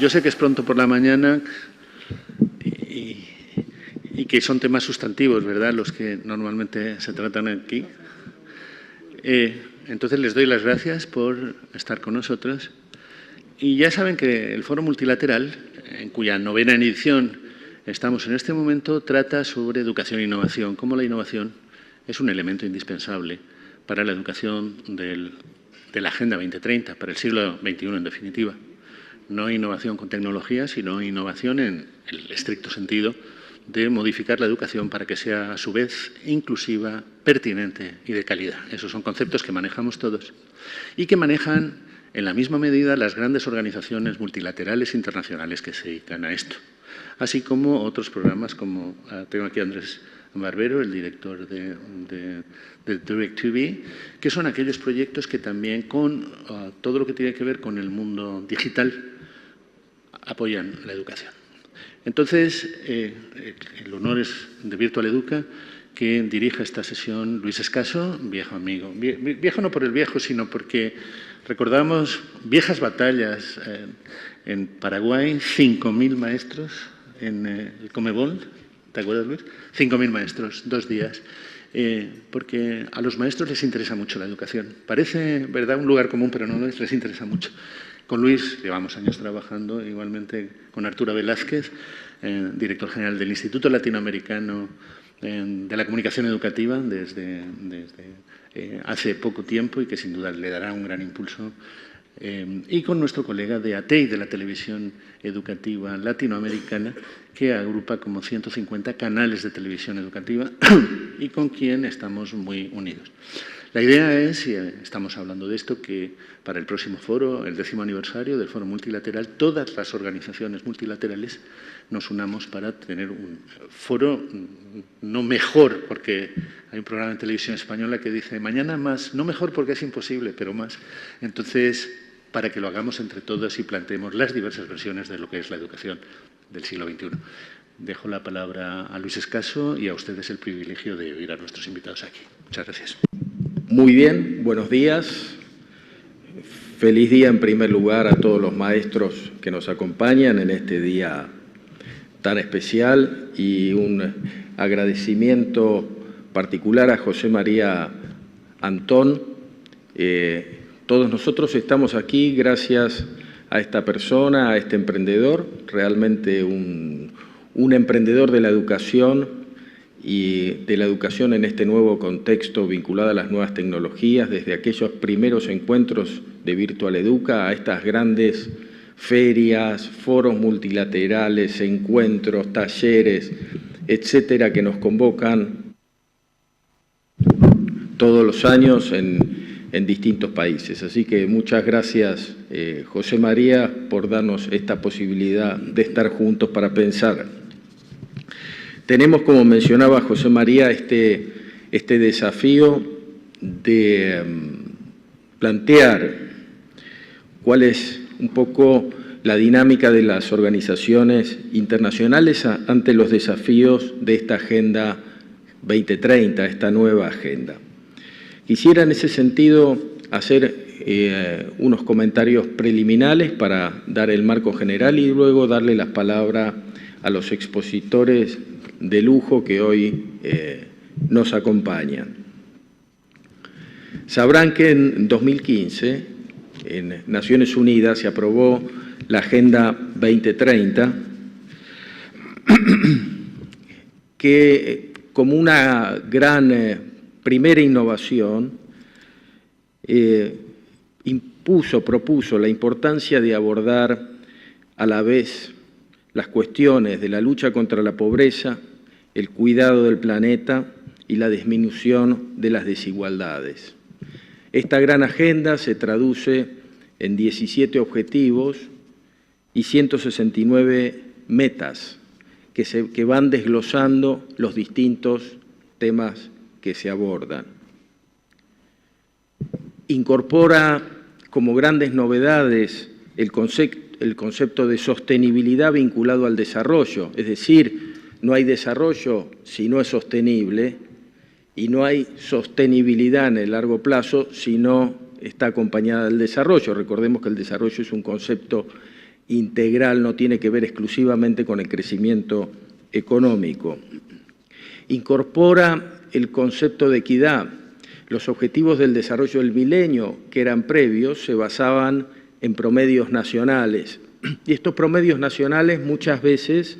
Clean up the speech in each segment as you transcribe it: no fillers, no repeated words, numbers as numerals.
yo sé que es pronto por la mañana y que son temas sustantivos, ¿verdad?, los que normalmente se tratan aquí. Entonces, les doy las gracias por estar con nosotros. Y ya saben que el Foro Multilateral, en cuya 9ª edición estamos en este momento, trata sobre educación e innovación, cómo la innovación es un elemento indispensable para la educación de la Agenda 2030, para el siglo XXI en definitiva. No innovación con tecnología, sino innovación en el estricto sentido de modificar la educación para que sea a su vez inclusiva, pertinente y de calidad. Esos son conceptos que manejamos todos y que manejan en la misma medida las grandes organizaciones multilaterales internacionales que se dedican a esto, así como otros programas como, tengo aquí a Andrés Barbero, el director de Direct2B, que son aquellos proyectos que también con todo lo que tiene que ver con el mundo digital apoyan la educación. Entonces, el honor es de Virtual Educa que dirija esta sesión Luis Escaso, viejo amigo. Viejo no por el viejo, sino porque recordamos viejas batallas en Paraguay, 5.000 maestros en el Comebol. ¿Te acuerdas, Luis? 5.000 maestros, 2 días. Porque a los maestros les interesa mucho la educación. Parece, ¿verdad?, un lugar común, pero no lo es, les interesa mucho. Con Luis llevamos años trabajando, igualmente con Arturo Velázquez, director general del Instituto Latinoamericano de la Comunicación Educativa desde hace poco tiempo y que sin duda le dará un gran impulso. Y con nuestro colega de ATEI, de la Televisión Educativa Latinoamericana, que agrupa como 150 canales de televisión educativa y con quien estamos muy unidos. La idea es, y estamos hablando de esto, que para el próximo foro, el 10º aniversario del Foro Multilateral, todas las organizaciones multilaterales nos unamos para tener un foro no mejor, porque hay un programa en televisión española que dice mañana más, no mejor porque es imposible, pero más. Entonces, para que lo hagamos entre todos y planteemos las diversas versiones de lo que es la educación del siglo XXI. Dejo la palabra a Luis Escaso y a ustedes el privilegio de oír a nuestros invitados aquí. Muchas gracias. Muy bien, buenos días. Feliz día en primer lugar a todos los maestros que nos acompañan en este día tan especial y un agradecimiento particular a José María Antón. Todos nosotros estamos aquí gracias a esta persona, a este emprendedor, realmente un emprendedor de la educación y de la educación en este nuevo contexto vinculado a las nuevas tecnologías, desde aquellos primeros encuentros de Virtual Educa a estas grandes ferias, foros multilaterales, encuentros, talleres, etcétera, que nos convocan todos los años en distintos países. Así que muchas gracias, José María, por darnos esta posibilidad de estar juntos para pensar. Tenemos, como mencionaba José María, este desafío de plantear cuál es un poco la dinámica de las organizaciones internacionales ante los desafíos de esta Agenda 2030, esta nueva agenda. Quisiera en ese sentido hacer unos comentarios preliminares para dar el marco general y luego darle la palabra a los expositores de lujo que hoy nos acompañan. Sabrán que en 2015, en Naciones Unidas, se aprobó la Agenda 2030, que como una gran primera innovación propuso la importancia de abordar a la vez las cuestiones de la lucha contra la pobreza, el cuidado del planeta y la disminución de las desigualdades. Esta gran agenda se traduce en 17 objetivos y 169 metas que van desglosando los distintos temas que se abordan. Incorpora como grandes novedades el concepto de sostenibilidad vinculado al desarrollo, es decir, no hay desarrollo si no es sostenible y no hay sostenibilidad en el largo plazo si no está acompañada del desarrollo. Recordemos que el desarrollo es un concepto integral, no tiene que ver exclusivamente con el crecimiento económico. Incorpora el concepto de equidad. Los objetivos del desarrollo del milenio, que eran previos, se basaban en promedios nacionales. Y estos promedios nacionales muchas veces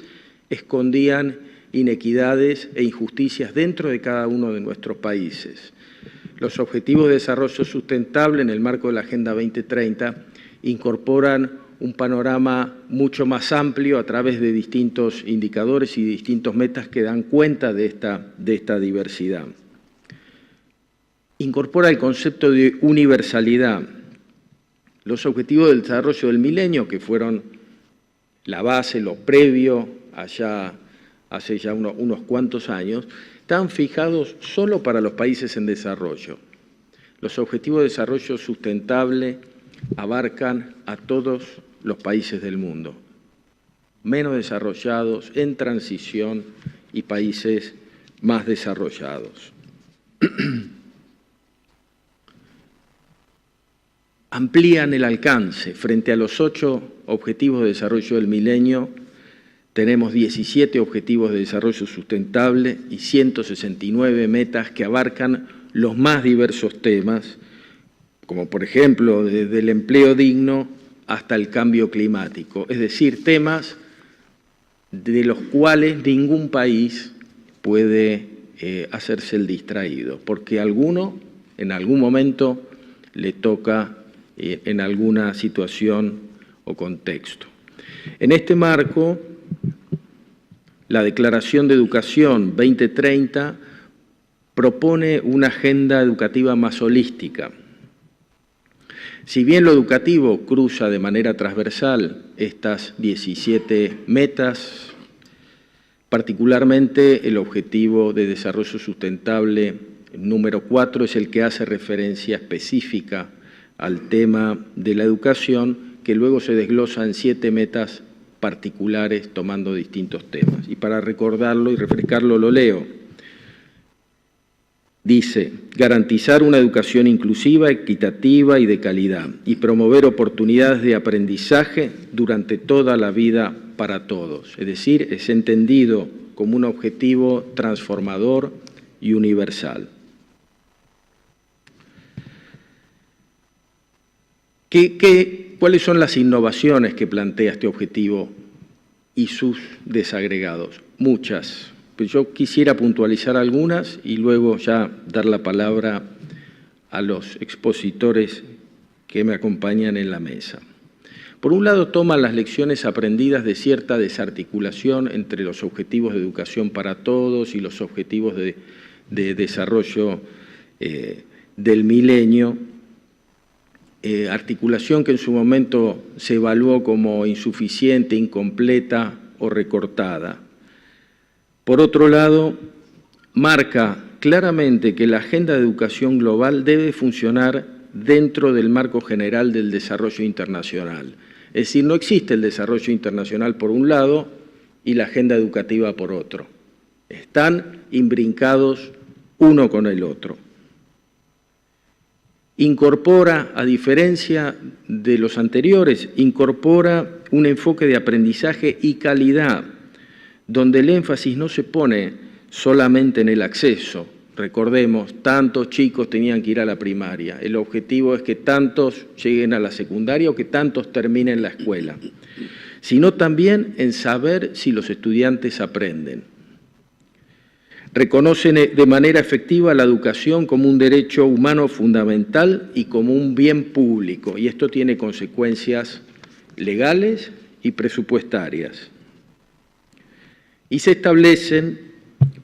escondían inequidades e injusticias dentro de cada uno de nuestros países. Los Objetivos de Desarrollo Sustentable en el marco de la Agenda 2030 incorporan un panorama mucho más amplio a través de distintos indicadores y distintos metas que dan cuenta de esta diversidad. Incorpora el concepto de universalidad. Los Objetivos del Desarrollo del Milenio, que fueron la base, lo previo, hace ya unos cuantos años, están fijados solo para los países en desarrollo. Los Objetivos de Desarrollo Sustentable abarcan a todos los países del mundo, menos desarrollados, en transición y países más desarrollados. Amplían el alcance. Frente a los 8 Objetivos de Desarrollo del Milenio, tenemos 17 Objetivos de Desarrollo Sustentable y 169 metas que abarcan los más diversos temas, como por ejemplo desde el empleo digno hasta el cambio climático, es decir, temas de los cuales ningún país puede hacerse el distraído, porque alguno en algún momento le toca en alguna situación o contexto. En este marco, la Declaración de Educación 2030 propone una agenda educativa más holística. Si bien lo educativo cruza de manera transversal estas 17 metas, particularmente el Objetivo de Desarrollo Sustentable número 4 es el que hace referencia específica al tema de la educación, que luego se desglosa en 7 metas particulares tomando distintos temas. Y para recordarlo y refrescarlo lo leo. Dice, garantizar una educación inclusiva, equitativa y de calidad y promover oportunidades de aprendizaje durante toda la vida para todos. Es decir, es entendido como un objetivo transformador y universal. ¿Cuáles son las innovaciones que plantea este objetivo y sus desagregados? Muchas. Pero yo quisiera puntualizar algunas y luego ya dar la palabra a los expositores que me acompañan en la mesa. Por un lado, toma las lecciones aprendidas de cierta desarticulación entre los objetivos de educación para todos y los objetivos de desarrollo del milenio, articulación que en su momento se evaluó como insuficiente, incompleta o recortada. Por otro lado, marca claramente que la Agenda de Educación Global debe funcionar dentro del marco general del desarrollo internacional. Es decir, no existe el desarrollo internacional por un lado y la agenda educativa por otro. Están imbrincados uno con el otro. Incorpora, a diferencia de los anteriores, incorpora un enfoque de aprendizaje y calidad, donde el énfasis no se pone solamente en el acceso. Recordemos, tantos chicos tenían que ir a la primaria. El objetivo es que tantos lleguen a la secundaria o que tantos terminen la escuela, sino también en saber si los estudiantes aprenden. Reconocen de manera efectiva la educación como un derecho humano fundamental y como un bien público, y esto tiene consecuencias legales y presupuestarias. Y se establecen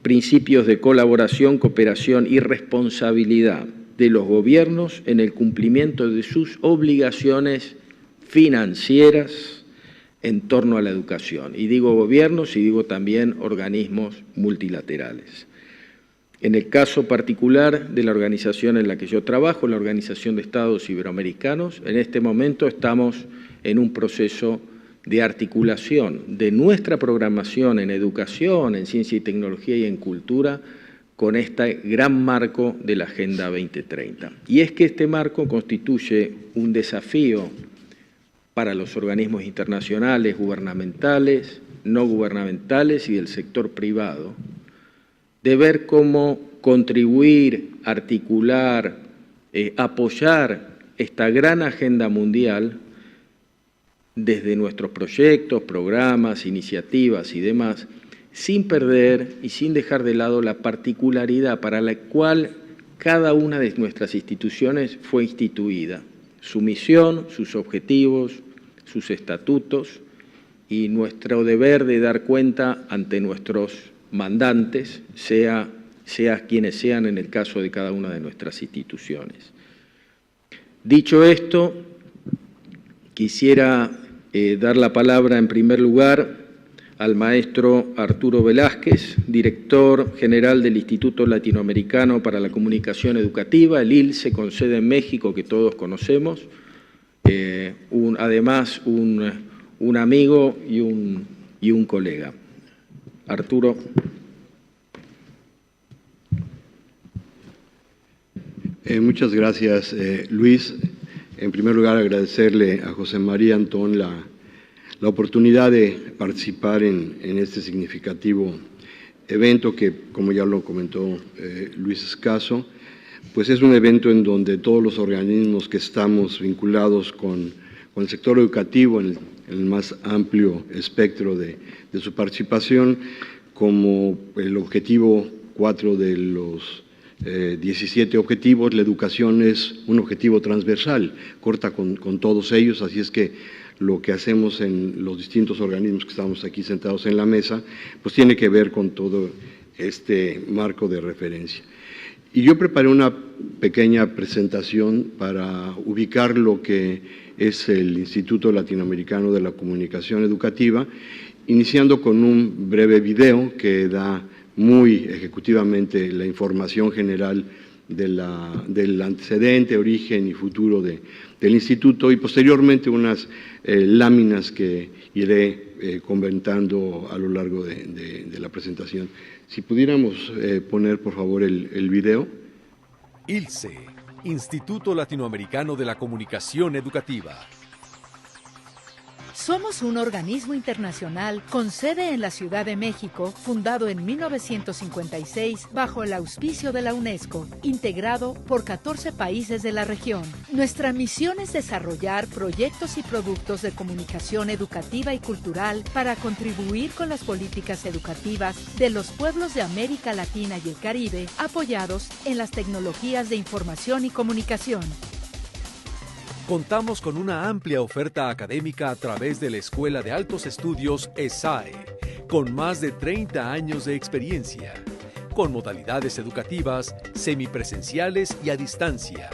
principios de colaboración, cooperación y responsabilidad de los gobiernos en el cumplimiento de sus obligaciones financieras en torno a la educación. Y digo gobiernos y digo también organismos multilaterales. En el caso particular de la organización en la que yo trabajo, la Organización de Estados Iberoamericanos, en este momento estamos en un proceso de articulación de nuestra programación en educación, en ciencia y tecnología y en cultura con este gran marco de la Agenda 2030. Y es que este marco constituye un desafío para los organismos internacionales, gubernamentales, no gubernamentales y del sector privado, de ver cómo contribuir, articular, apoyar esta gran agenda mundial desde nuestros proyectos, programas, iniciativas y demás, sin perder y sin dejar de lado la particularidad para la cual cada una de nuestras instituciones fue instituida, su misión, sus objetivos, sus estatutos y nuestro deber de dar cuenta ante nuestros mandantes, sea quienes sean en el caso de cada una de nuestras instituciones. Dicho esto, quisiera dar la palabra en primer lugar al maestro Arturo Velázquez, director general del Instituto Latinoamericano para la Comunicación Educativa, el ILCE, con sede en México, que todos conocemos, además un amigo y un colega. Arturo. Muchas gracias, Luis. En primer lugar, agradecerle a José María Antón la oportunidad de participar en este significativo evento que, como ya lo comentó Luis Escaso, pues es un evento en donde todos los organismos que estamos vinculados con el sector educativo en el más amplio espectro de su participación, como el objetivo 4 de los 17 objetivos, la educación es un objetivo transversal, corta con todos ellos, así es que lo que hacemos en los distintos organismos que estamos aquí sentados en la mesa, pues tiene que ver con todo este marco de referencia. Y yo preparé una pequeña presentación para ubicar lo que es el Instituto Latinoamericano de la Comunicación Educativa, iniciando con un breve video que da muy ejecutivamente la información general del antecedente, origen y futuro del instituto, y posteriormente unas láminas que iré comentando a lo largo de la presentación. Si pudiéramos poner, por favor, el video. ILCE, Instituto Latinoamericano de la Comunicación Educativa. Somos un organismo internacional con sede en la Ciudad de México, fundado en 1956 bajo el auspicio de la UNESCO, integrado por 14 países de la región. Nuestra misión es desarrollar proyectos y productos de comunicación educativa y cultural para contribuir con las políticas educativas de los pueblos de América Latina y el Caribe, apoyados en las tecnologías de información y comunicación. Contamos con una amplia oferta académica a través de la Escuela de Altos Estudios ESAE, con más de 30 años de experiencia, con modalidades educativas semipresenciales y a distancia,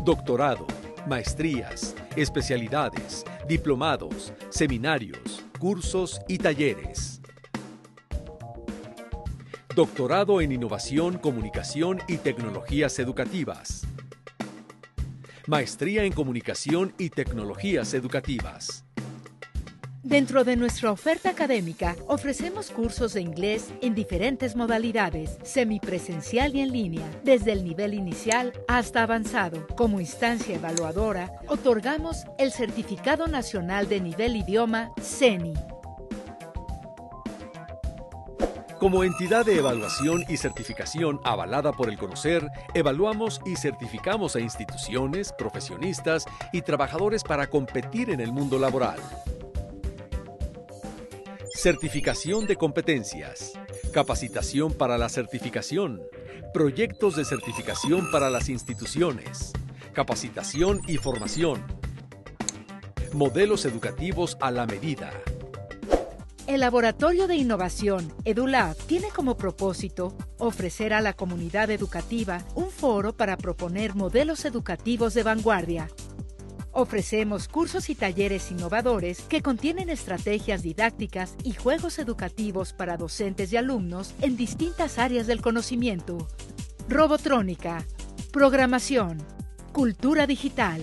doctorado, maestrías, especialidades, diplomados, seminarios, cursos y talleres. Doctorado en Innovación, Comunicación y Tecnologías Educativas. Maestría en Comunicación y Tecnologías Educativas. Dentro de nuestra oferta académica, ofrecemos cursos de inglés en diferentes modalidades, semipresencial y en línea, desde el nivel inicial hasta avanzado. Como instancia evaluadora, otorgamos el Certificado Nacional de Nivel Idioma, CENI. Como entidad de evaluación y certificación avalada por el CONOCER, evaluamos y certificamos a instituciones, profesionistas y trabajadores para competir en el mundo laboral. Certificación de competencias, capacitación para la certificación, proyectos de certificación para las instituciones, capacitación y formación, modelos educativos a la medida. El Laboratorio de Innovación, EduLab, tiene como propósito ofrecer a la comunidad educativa un foro para proponer modelos educativos de vanguardia. Ofrecemos cursos y talleres innovadores que contienen estrategias didácticas y juegos educativos para docentes y alumnos en distintas áreas del conocimiento: robotrónica, programación, cultura digital,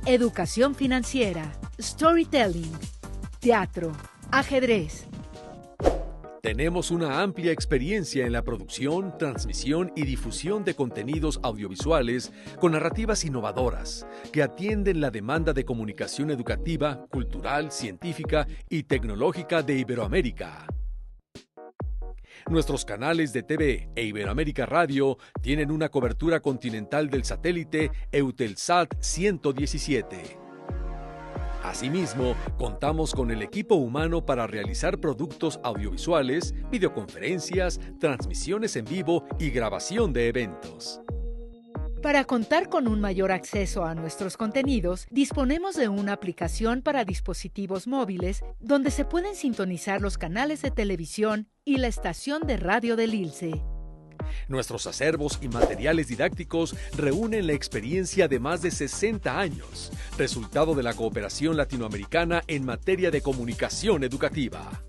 educación financiera, storytelling, teatro, ajedrez. Tenemos una amplia experiencia en la producción, transmisión y difusión de contenidos audiovisuales con narrativas innovadoras que atienden la demanda de comunicación educativa, cultural, científica y tecnológica de Iberoamérica. Nuestros canales de TV e Iberoamérica Radio tienen una cobertura continental del satélite Eutelsat 117. Asimismo, contamos con el equipo humano para realizar productos audiovisuales, videoconferencias, transmisiones en vivo y grabación de eventos. Para contar con un mayor acceso a nuestros contenidos, disponemos de una aplicación para dispositivos móviles donde se pueden sintonizar los canales de televisión y la estación de radio del ILCE. Nuestros acervos y materiales didácticos reúnen la experiencia de más de 60 años, resultado de la cooperación latinoamericana en materia de comunicación educativa.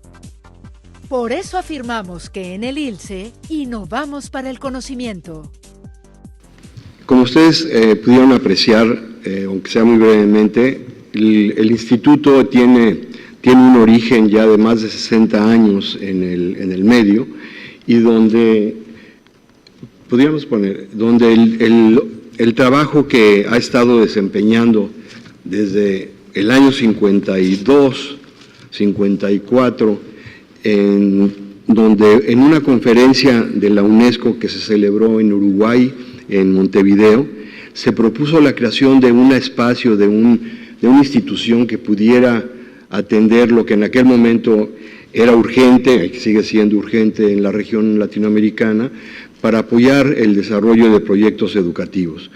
Por eso afirmamos que en el ILCE innovamos para el conocimiento. Como ustedes pudieron apreciar, aunque sea muy brevemente, el instituto tiene un origen ya de más de 60 años en el medio y donde podríamos poner, donde el trabajo que ha estado desempeñando desde el año 52, 54, donde en una conferencia de la UNESCO que se celebró en Uruguay, en Montevideo, se propuso la creación de un espacio, de una institución que pudiera atender lo que en aquel momento era urgente, que sigue siendo urgente en la región latinoamericana, para apoyar el desarrollo de proyectos educativos.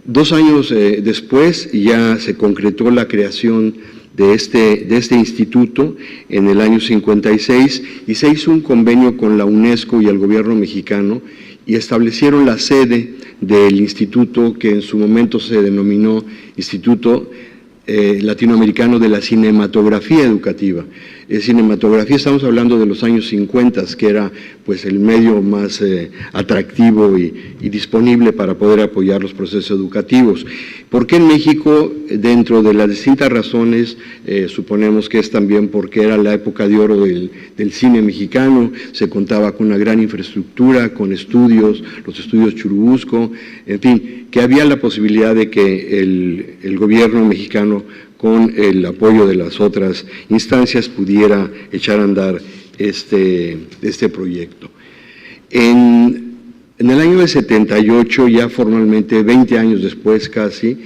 2 años después ya se concretó la creación de este instituto en el año 56 y se hizo un convenio con la UNESCO y el gobierno mexicano y establecieron la sede del instituto que en su momento se denominó Instituto Latinoamericano de la Cinematografía Educativa. Cinematografía, estamos hablando de los años 50, que era pues el medio más atractivo y disponible para poder apoyar los procesos educativos. ¿Por qué en México? Dentro de las distintas razones, suponemos que es también porque era la época de oro del cine mexicano, se contaba con una gran infraestructura, con estudios, los estudios Churubusco, en fin, que había la posibilidad de que el gobierno mexicano, con el apoyo de las otras instancias, pudiera echar a andar este proyecto. En el año de 78, ya formalmente, 20 años después casi,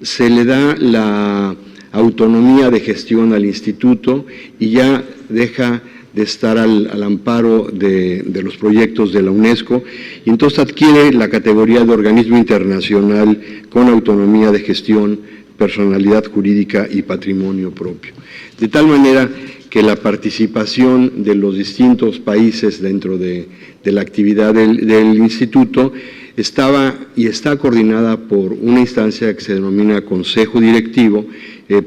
se le da la autonomía de gestión al instituto y ya deja de estar al amparo de los proyectos de la UNESCO, y entonces adquiere la categoría de organismo internacional con autonomía de gestión, personalidad jurídica y patrimonio propio. De tal manera que la participación de los distintos países dentro de la actividad del instituto estaba y está coordinada por una instancia que se denomina Consejo Directivo,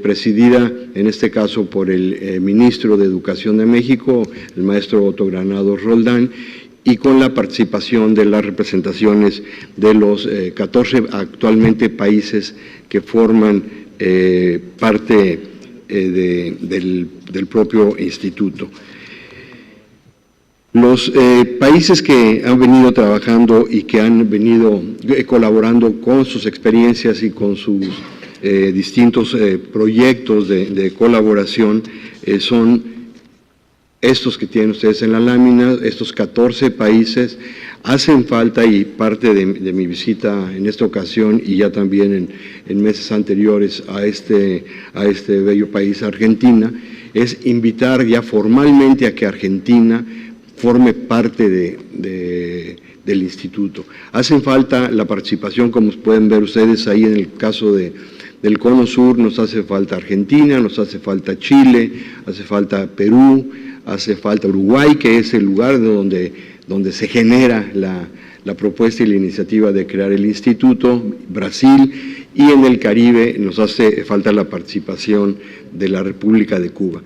presidida en este caso por el ministro de Educación de México, el maestro Otto Granados Roldán, y con la participación de las representaciones de los 14 actualmente países que forman parte del propio instituto. Los países que han venido trabajando y que han venido colaborando con sus experiencias y con sus distintos proyectos de colaboración son estos que tienen ustedes en la lámina, estos 14 países. Hacen falta, y parte de mi visita en esta ocasión y ya también en meses anteriores a este bello país, Argentina, es invitar ya formalmente a que Argentina forme parte del instituto. Hacen falta la participación, como pueden ver ustedes ahí en el caso del Cono Sur, nos hace falta Argentina, nos hace falta Chile, hace falta Perú, hace falta Uruguay, que es el lugar donde se genera la propuesta y la iniciativa de crear el instituto, Brasil, y en el Caribe nos hace falta la participación de la República de Cuba.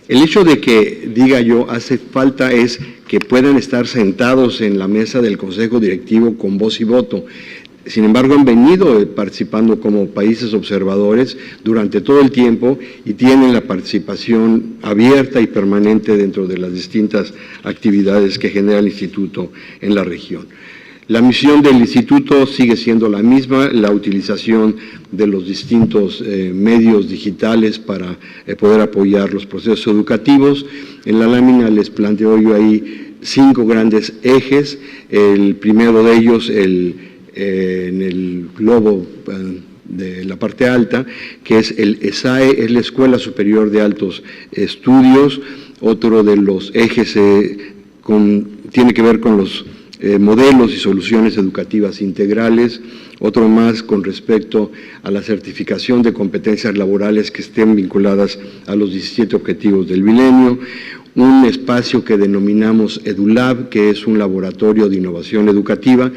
El hecho de que, diga yo, hace falta es que puedan estar sentados en la mesa del Consejo Directivo con voz y voto. Sin embargo, han venido participando como países observadores durante todo el tiempo y tienen la participación abierta y permanente dentro de las distintas actividades que genera el Instituto en la región. La misión del Instituto sigue siendo la misma, la utilización de los distintos medios digitales para poder apoyar los procesos educativos. En la lámina les planteo yo ahí 5 grandes ejes. El primero de ellos, en el globo de la parte alta, que es el ESAE, es la Escuela Superior de Altos Estudios. Otro de los ejes tiene que ver con los modelos y soluciones educativas integrales. Otro más con respecto a la certificación de competencias laborales que estén vinculadas a los 17 objetivos del milenio. Un espacio que denominamos EduLab, que es un laboratorio de innovación educativa,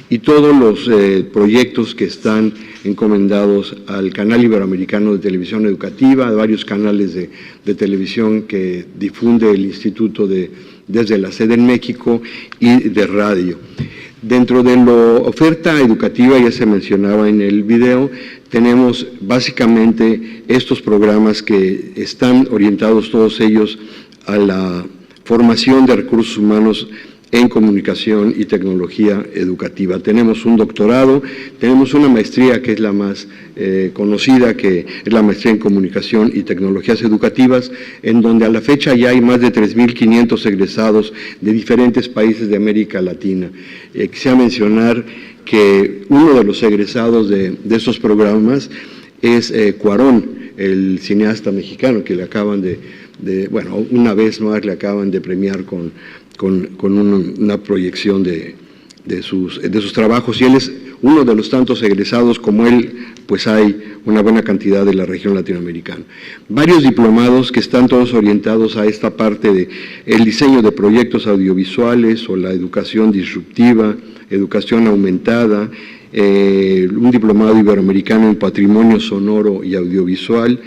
y todos los proyectos que están encomendados al Canal Iberoamericano de Televisión Educativa, a varios canales de televisión que difunde el Instituto desde la sede en México, y de radio. Dentro de la oferta educativa, ya se mencionaba en el video, tenemos básicamente estos programas que están orientados todos ellos a la formación de recursos humanos en comunicación y tecnología educativa. Tenemos un doctorado, tenemos una maestría que es la más conocida, que es la maestría en comunicación y tecnologías educativas, en donde a la fecha ya hay más de 3.500 egresados de diferentes países de América Latina. Quisiera mencionar que uno de los egresados de estos programas es Cuarón, el cineasta mexicano que le acaban bueno, una vez más le acaban de premiar con una proyección de sus trabajos, y él es uno de los tantos egresados. Como él, pues hay una buena cantidad de la región latinoamericana. Varios diplomados que están todos orientados a esta parte de el diseño de proyectos audiovisuales o la educación disruptiva, educación aumentada, un diplomado iberoamericano en patrimonio sonoro y audiovisual,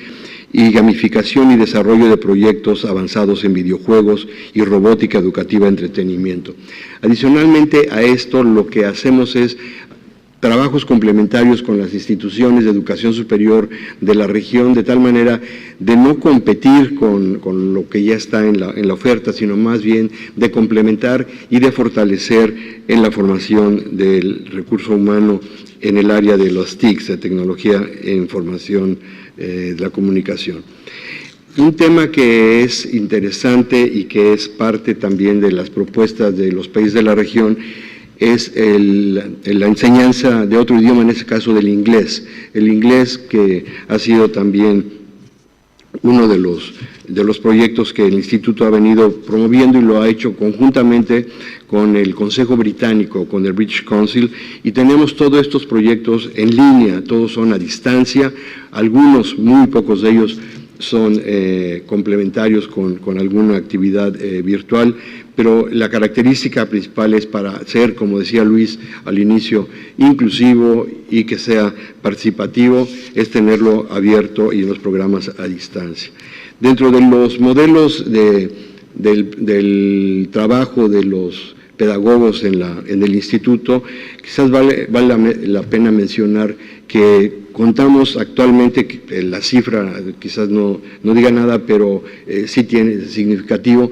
y gamificación y desarrollo de proyectos avanzados en videojuegos y robótica educativa, entretenimiento. Adicionalmente a esto, lo que hacemos es trabajos complementarios con las instituciones de educación superior de la región, de tal manera de no competir con lo que ya está en la oferta, sino más bien de complementar y de fortalecer en la formación del recurso humano en el área de los TICs, de tecnología e información de la comunicación. Un tema que es interesante y que es parte también de las propuestas de los países de la región es la enseñanza de otro idioma, en este caso del inglés. El inglés, que ha sido también uno de los proyectos que el Instituto ha venido promoviendo, y lo ha hecho conjuntamente con el Consejo Británico, con el British Council, y tenemos todos estos proyectos en línea, todos son a distancia, algunos, muy pocos de ellos, son complementarios con alguna actividad virtual, pero la característica principal es para ser, como decía Luis al inicio, inclusivo y que sea participativo, es tenerlo abierto y en los programas a distancia. Dentro de los modelos del trabajo de los pedagogos en el instituto, quizás vale la pena mencionar que contamos actualmente, la cifra quizás no diga nada, pero sí tiene significativo.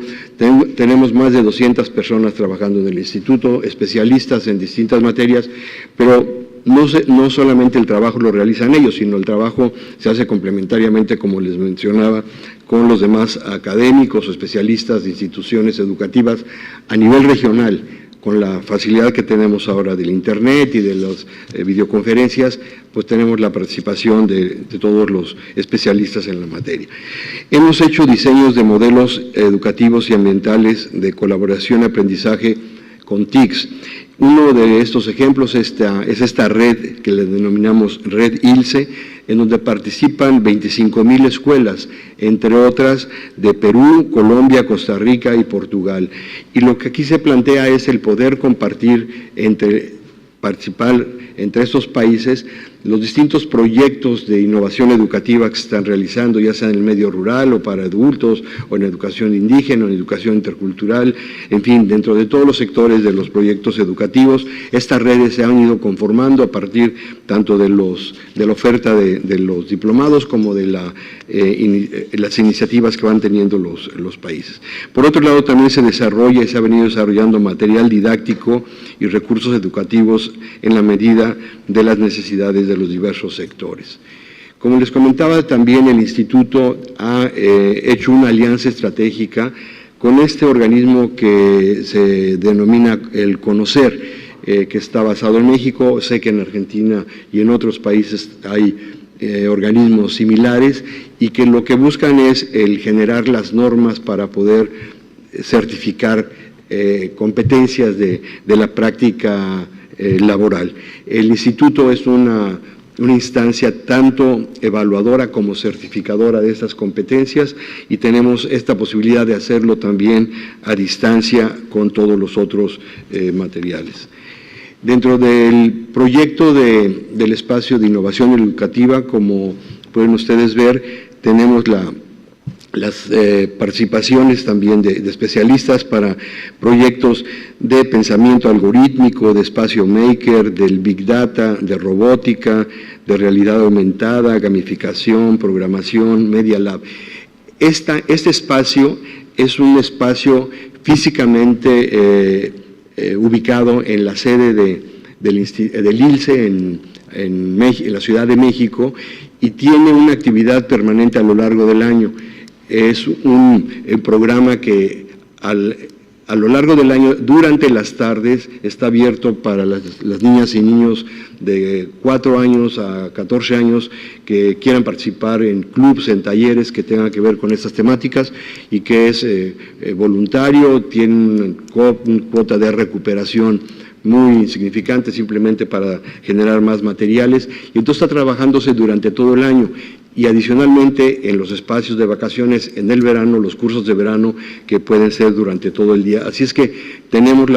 Tenemos más de 200 personas trabajando en el instituto, especialistas en distintas materias, pero no solamente el trabajo lo realizan ellos, sino el trabajo se hace complementariamente, como les mencionaba, con los demás académicos o especialistas de instituciones educativas a nivel regional. Con la facilidad que tenemos ahora del Internet y de las videoconferencias, pues tenemos la participación de todos los especialistas en la materia. Hemos hecho diseños de modelos educativos y ambientales de colaboración y aprendizaje con TICs. Uno de estos ejemplos es esta red que le denominamos Red ILSE, en donde participan 25,000 escuelas, entre otras de Perú, Colombia, Costa Rica y Portugal. Y lo que aquí se plantea es el poder compartir participar entre estos países los distintos proyectos de innovación educativa que se están realizando, ya sea en el medio rural o para adultos, o en educación indígena, o en educación intercultural, en fin, dentro de todos los sectores de los proyectos educativos, estas redes se han ido conformando a partir tanto de la oferta de los diplomados como de las iniciativas que van teniendo los países. Por otro lado, también se desarrolla y se ha venido desarrollando material didáctico y recursos educativos en la medida de las necesidades de los diversos sectores. Como les comentaba, también el Instituto ha hecho una alianza estratégica con este organismo que se denomina el CONOCER, que está basado en México. Sé que en Argentina y en otros países hay organismos similares y que lo que buscan es el generar las normas para poder certificar competencias de la práctica laboral. El instituto es una instancia tanto evaluadora como certificadora de estas competencias y tenemos esta posibilidad de hacerlo también a distancia con todos los otros materiales. Dentro del proyecto del espacio de innovación educativa, como pueden ustedes ver, tenemos las participaciones también de especialistas para proyectos de pensamiento algorítmico, de espacio maker, del big data, de robótica, de realidad aumentada, gamificación, programación, media lab. Este espacio es un espacio físicamente ubicado en la sede del ILSE en la Ciudad de México y tiene una actividad permanente a lo largo del año. Es un programa que a lo largo del año, durante las tardes, está abierto para las niñas y niños de 4 años a 14 años que quieran participar en clubs, en talleres que tengan que ver con estas temáticas y que es voluntario, tiene una cuota de recuperación muy significante simplemente para generar más materiales y entonces está trabajándose durante todo el año. Y adicionalmente en los espacios de vacaciones en el verano, los cursos de verano que pueden ser durante todo el día. Así es que tenemos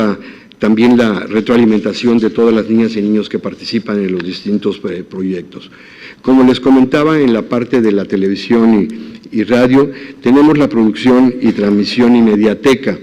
también la retroalimentación de todas las niñas y niños que participan en los distintos proyectos. Como les comentaba, en la parte de la televisión y radio, tenemos la producción y transmisión y mediateca.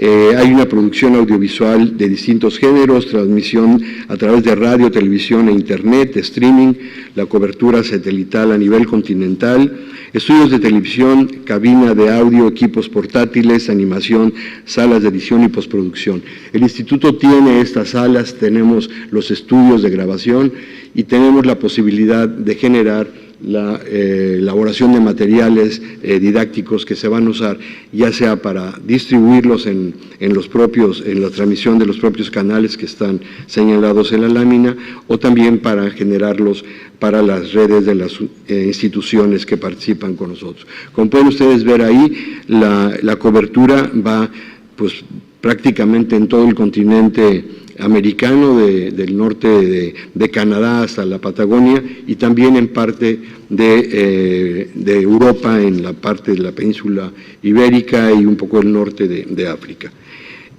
Hay una producción audiovisual de distintos géneros, transmisión a través de radio, televisión e internet, streaming, la cobertura satelital a nivel continental, estudios de televisión, cabina de audio, equipos portátiles, animación, salas de edición y postproducción. El instituto tiene estas salas, tenemos los estudios de grabación y tenemos la posibilidad de generar la elaboración de materiales didácticos que se van a usar, ya sea para distribuirlos en la transmisión de los propios canales que están señalados en la lámina, o también para generarlos para las redes de las instituciones que participan con nosotros. Como pueden ustedes ver ahí, la cobertura va pues prácticamente en todo el continente americano, del norte de Canadá hasta la Patagonia y también en parte de Europa, en la parte de la península ibérica y un poco el norte de África.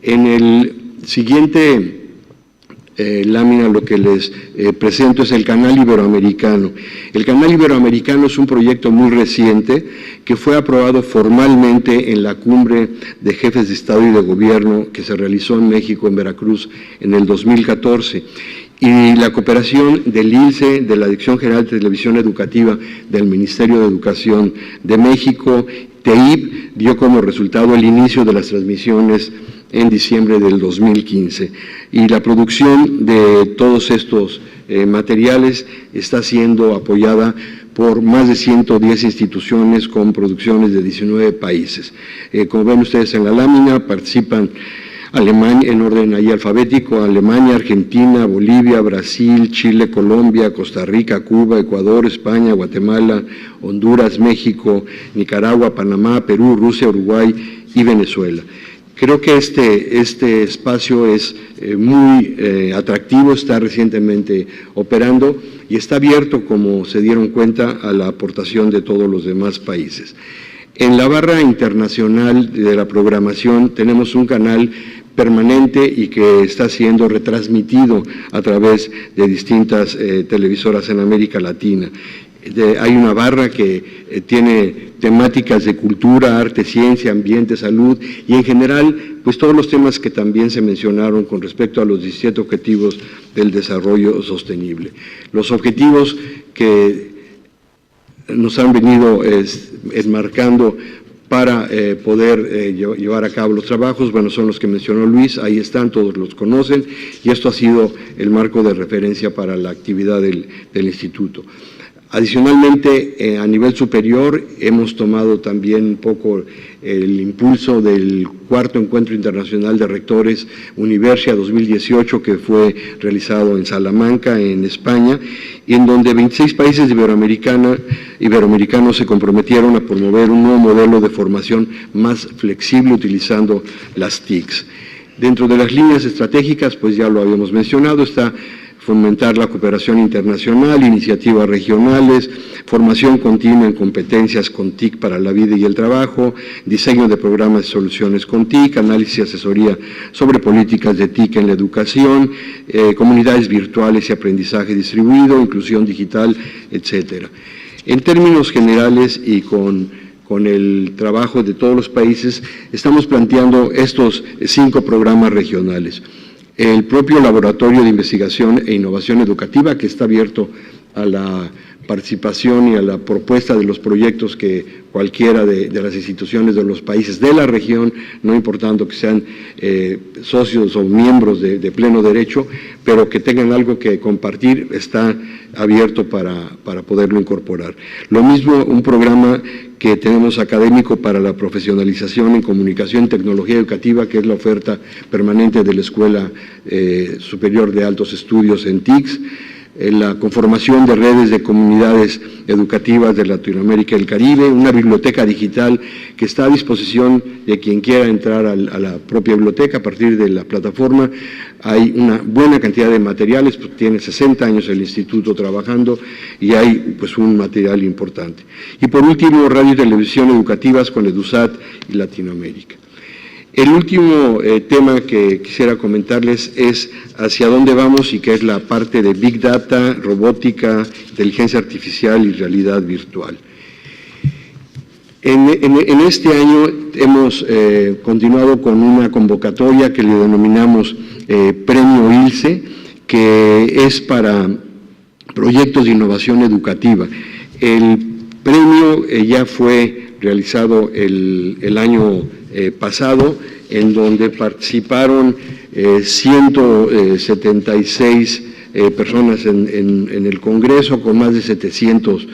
En el siguiente lámina lo que les presento es el Canal Iberoamericano. El Canal Iberoamericano es un proyecto muy reciente que fue aprobado formalmente en la Cumbre de Jefes de Estado y de Gobierno que se realizó en México, en Veracruz, en el 2014. Y la cooperación del ILSE, de la Dirección General de Televisión Educativa del Ministerio de Educación de México, TEIP, dio como resultado el inicio de las transmisiones en diciembre del 2015. Y la producción de todos estos materiales está siendo apoyada por más de 110 instituciones con producciones de 19 países. Como ven ustedes en la lámina, participan Alemania, en orden ahí alfabético, Alemania, Argentina, Bolivia, Brasil, Chile, Colombia, Costa Rica, Cuba, Ecuador, España, Guatemala, Honduras, México, Nicaragua, Panamá, Perú, Rusia, Uruguay y Venezuela. Creo que este espacio es muy atractivo, está recientemente operando y está abierto, como se dieron cuenta, a la aportación de todos los demás países. En la barra internacional de la programación tenemos un canal permanente y que está siendo retransmitido a través de distintas televisoras en América Latina. Hay una barra que tiene temáticas de cultura, arte, ciencia, ambiente, salud y en general pues todos los temas que también se mencionaron con respecto a los 17 objetivos del desarrollo sostenible. Los objetivos que nos han venido enmarcando para poder llevar a cabo los trabajos, bueno, son los que mencionó Luis, ahí están, todos los conocen, y esto ha sido el marco de referencia para la actividad del instituto. Adicionalmente, a nivel superior, hemos tomado también un poco el impulso del cuarto Encuentro Internacional de Rectores Universia 2018, que fue realizado en Salamanca, en España, y en donde 26 países iberoamericanos se comprometieron a promover un nuevo modelo de formación más flexible utilizando las TICs. Dentro de las líneas estratégicas, pues ya lo habíamos mencionado, está fomentar la cooperación internacional, iniciativas regionales, formación continua en competencias con TIC para la vida y el trabajo, diseño de programas y soluciones con TIC, análisis y asesoría sobre políticas de TIC en la educación, comunidades virtuales y aprendizaje distribuido, inclusión digital, etcétera. En términos generales y con el trabajo de todos los países, estamos planteando estos 5 programas regionales. El propio Laboratorio de Investigación e Innovación Educativa, que está abierto a la participación y a la propuesta de los proyectos que cualquiera de las instituciones de los países de la región, no importando que sean socios o miembros de pleno derecho, pero que tengan algo que compartir, está abierto para poderlo incorporar. Lo mismo un programa que tenemos académico para la profesionalización en comunicación y tecnología educativa, que es la oferta permanente de la Escuela Superior de Altos Estudios en TICS, la conformación de redes de comunidades educativas de Latinoamérica y el Caribe, una biblioteca digital que está a disposición de quien quiera entrar a la propia biblioteca a partir de la plataforma. Hay una buena cantidad de materiales, pues tiene 60 años el instituto trabajando y hay pues un material importante. Y por último, radio y televisión educativas con EduSat y Latinoamérica. El último tema que quisiera comentarles es hacia dónde vamos y que es la parte de Big Data, robótica, inteligencia artificial y realidad virtual. En este año hemos continuado con una convocatoria que le denominamos Premio ILSE, que es para proyectos de innovación educativa. El premio ya fue realizado el año pasado, en donde participaron 176 personas en el Congreso, con más de 700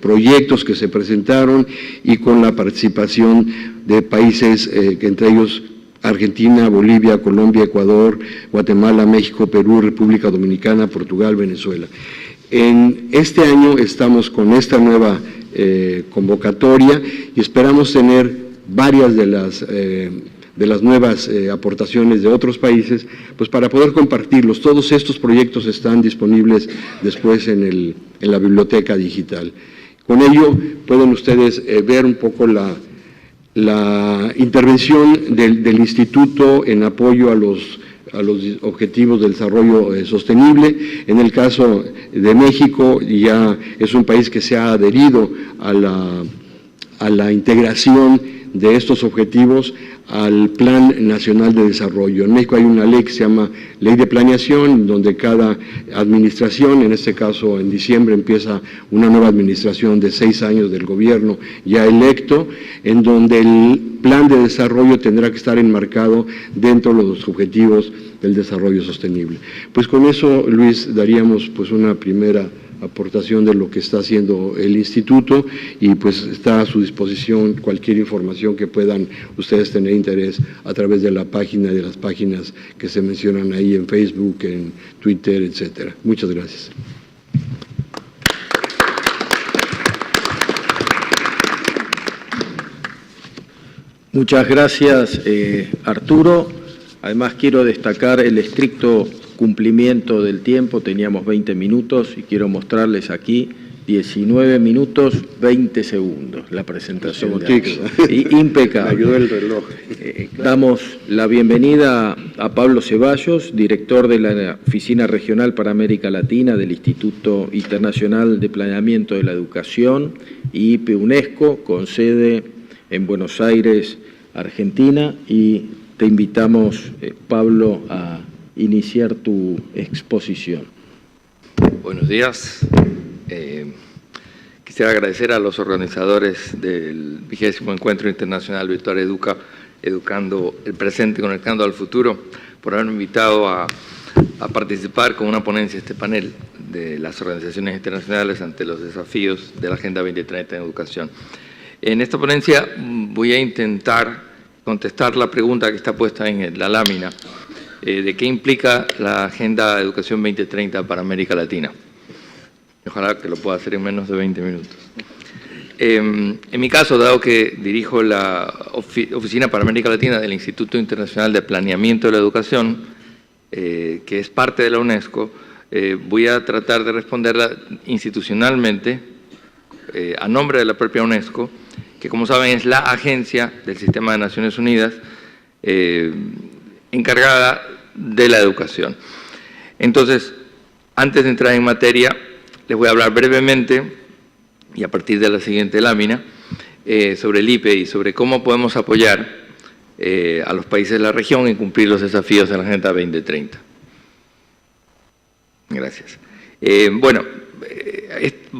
proyectos que se presentaron y con la participación de países, entre ellos Argentina, Bolivia, Colombia, Ecuador, Guatemala, México, Perú, República Dominicana, Portugal, Venezuela. En este año estamos con esta nueva convocatoria y esperamos tener varias de las nuevas aportaciones de otros países, pues para poder compartirlos. Todos estos proyectos están disponibles después en la biblioteca digital. Con ello pueden ustedes ver un poco la intervención del Instituto en apoyo a los objetivos del desarrollo sostenible. En el caso de México, ya es un país que se ha adherido a la integración de estos objetivos al Plan Nacional de Desarrollo. En México hay una ley que se llama Ley de Planeación, donde cada administración, en este caso en diciembre empieza una nueva administración de 6 años del gobierno ya electo, en donde el plan de desarrollo tendrá que estar enmarcado dentro de los objetivos del desarrollo sostenible. Pues con eso, Luis, daríamos pues una primera aportación de lo que está haciendo el instituto y pues está a su disposición cualquier información que puedan ustedes tener interés a través de la página, de las páginas que se mencionan ahí en Facebook, en Twitter, etcétera. Muchas gracias. Muchas gracias, Arturo. Además, quiero destacar el estricto cumplimiento del tiempo. Teníamos 20 minutos y quiero mostrarles aquí 19 minutos 20 segundos la presentación. Impecable. Me ayudó el reloj. Damos la bienvenida a Pablo Ceballos, director de la Oficina Regional para América Latina del Instituto Internacional de Planeamiento de la Educación, IIPE UNESCO, con sede en Buenos Aires, Argentina, y te invitamos, Pablo, a iniciar tu exposición. Buenos días. Quisiera agradecer a los organizadores del 20º Encuentro Internacional Virtual Educa, Educando el Presente, Conectando al Futuro, por haberme invitado a participar con una ponencia este panel de las organizaciones internacionales ante los desafíos de la Agenda 2030 en educación. En esta ponencia voy a intentar contestar la pregunta que está puesta en la lámina de qué implica la Agenda de Educación 2030 para América Latina. Ojalá que lo pueda hacer en menos de 20 minutos. En mi caso, dado que dirijo la Oficina para América Latina del Instituto Internacional de Planeamiento de la Educación, que es parte de la UNESCO, voy a tratar de responderla institucionalmente a nombre de la propia UNESCO, que como saben es la agencia del Sistema de Naciones Unidas encargada de la educación. Entonces, antes de entrar en materia, les voy a hablar brevemente, y a partir de la siguiente lámina, sobre el IPE y sobre cómo podemos apoyar a los países de la región en cumplir los desafíos de la Agenda 2030. Gracias. Bueno,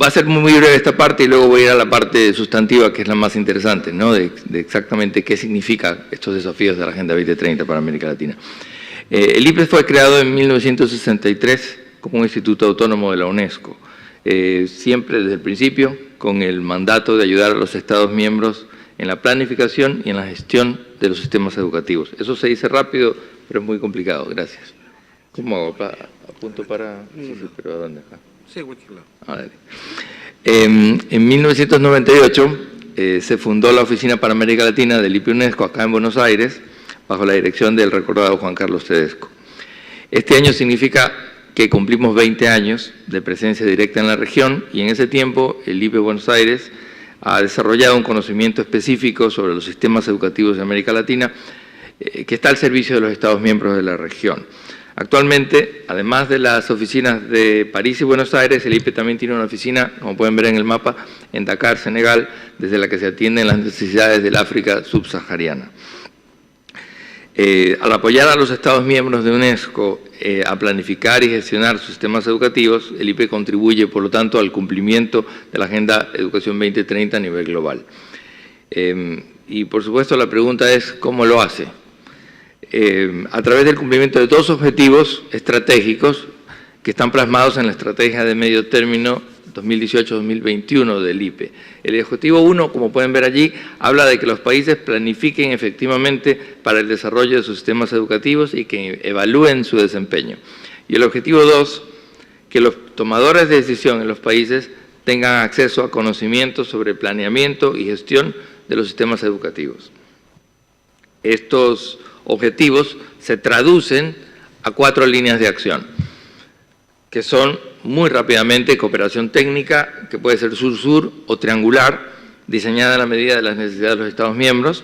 va a ser muy breve esta parte y luego voy a ir a la parte sustantiva, que es la más interesante, ¿no? de exactamente qué significan estos desafíos de la Agenda 2030 para América Latina. El IPE fue creado en 1963 como un instituto autónomo de la UNESCO, siempre desde el principio con el mandato de ayudar a los Estados miembros en la planificación y en la gestión de los sistemas educativos. Eso se dice rápido, pero es muy complicado. Gracias. ¿Cómo hago? ¿Apunto para...? Sí, pero ¿a dónde? Acá. Sí, cualquier lado. En 1998 se fundó la Oficina para América Latina del IPE UNESCO acá en Buenos Aires, bajo la dirección del recordado Juan Carlos Tedesco. Este año significa que cumplimos 20 años de presencia directa en la región y en ese tiempo el IPE Buenos Aires ha desarrollado un conocimiento específico sobre los sistemas educativos de América Latina que está al servicio de los Estados miembros de la región. Actualmente, además de las oficinas de París y Buenos Aires, el IPE también tiene una oficina, como pueden ver en el mapa, en Dakar, Senegal, desde la que se atienden las necesidades del África subsahariana. Al apoyar a los Estados miembros de UNESCO a planificar y gestionar sus sistemas educativos, el IPE contribuye, por lo tanto, al cumplimiento de la Agenda Educación 2030 a nivel global. Y, por supuesto, la pregunta es, ¿cómo lo hace? A través del cumplimiento de dos objetivos estratégicos que están plasmados en la Estrategia de Medio Término 2018-2021 del IPE. El objetivo 1, como pueden ver allí, habla de que los países planifiquen efectivamente para el desarrollo de sus sistemas educativos y que evalúen su desempeño. Y el objetivo 2, que los tomadores de decisión en los países tengan acceso a conocimientos sobre planeamiento y gestión de los sistemas educativos. Estos objetivos se traducen a 4 líneas de acción, que son muy rápidamente cooperación técnica, que puede ser sur-sur o triangular, diseñada a la medida de las necesidades de los Estados miembros,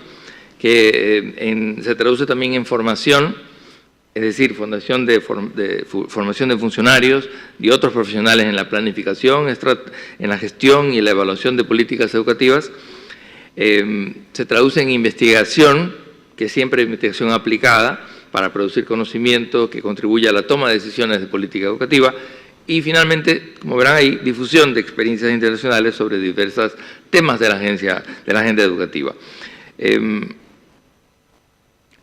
que se traduce también en formación, es decir, formación de funcionarios y otros profesionales en la planificación, en la gestión y la evaluación de políticas educativas. Se traduce en investigación, que es siempre investigación aplicada, para producir conocimiento que contribuya a la toma de decisiones de política educativa. Y finalmente, como verán ahí, difusión de experiencias internacionales sobre diversos temas de la agenda educativa.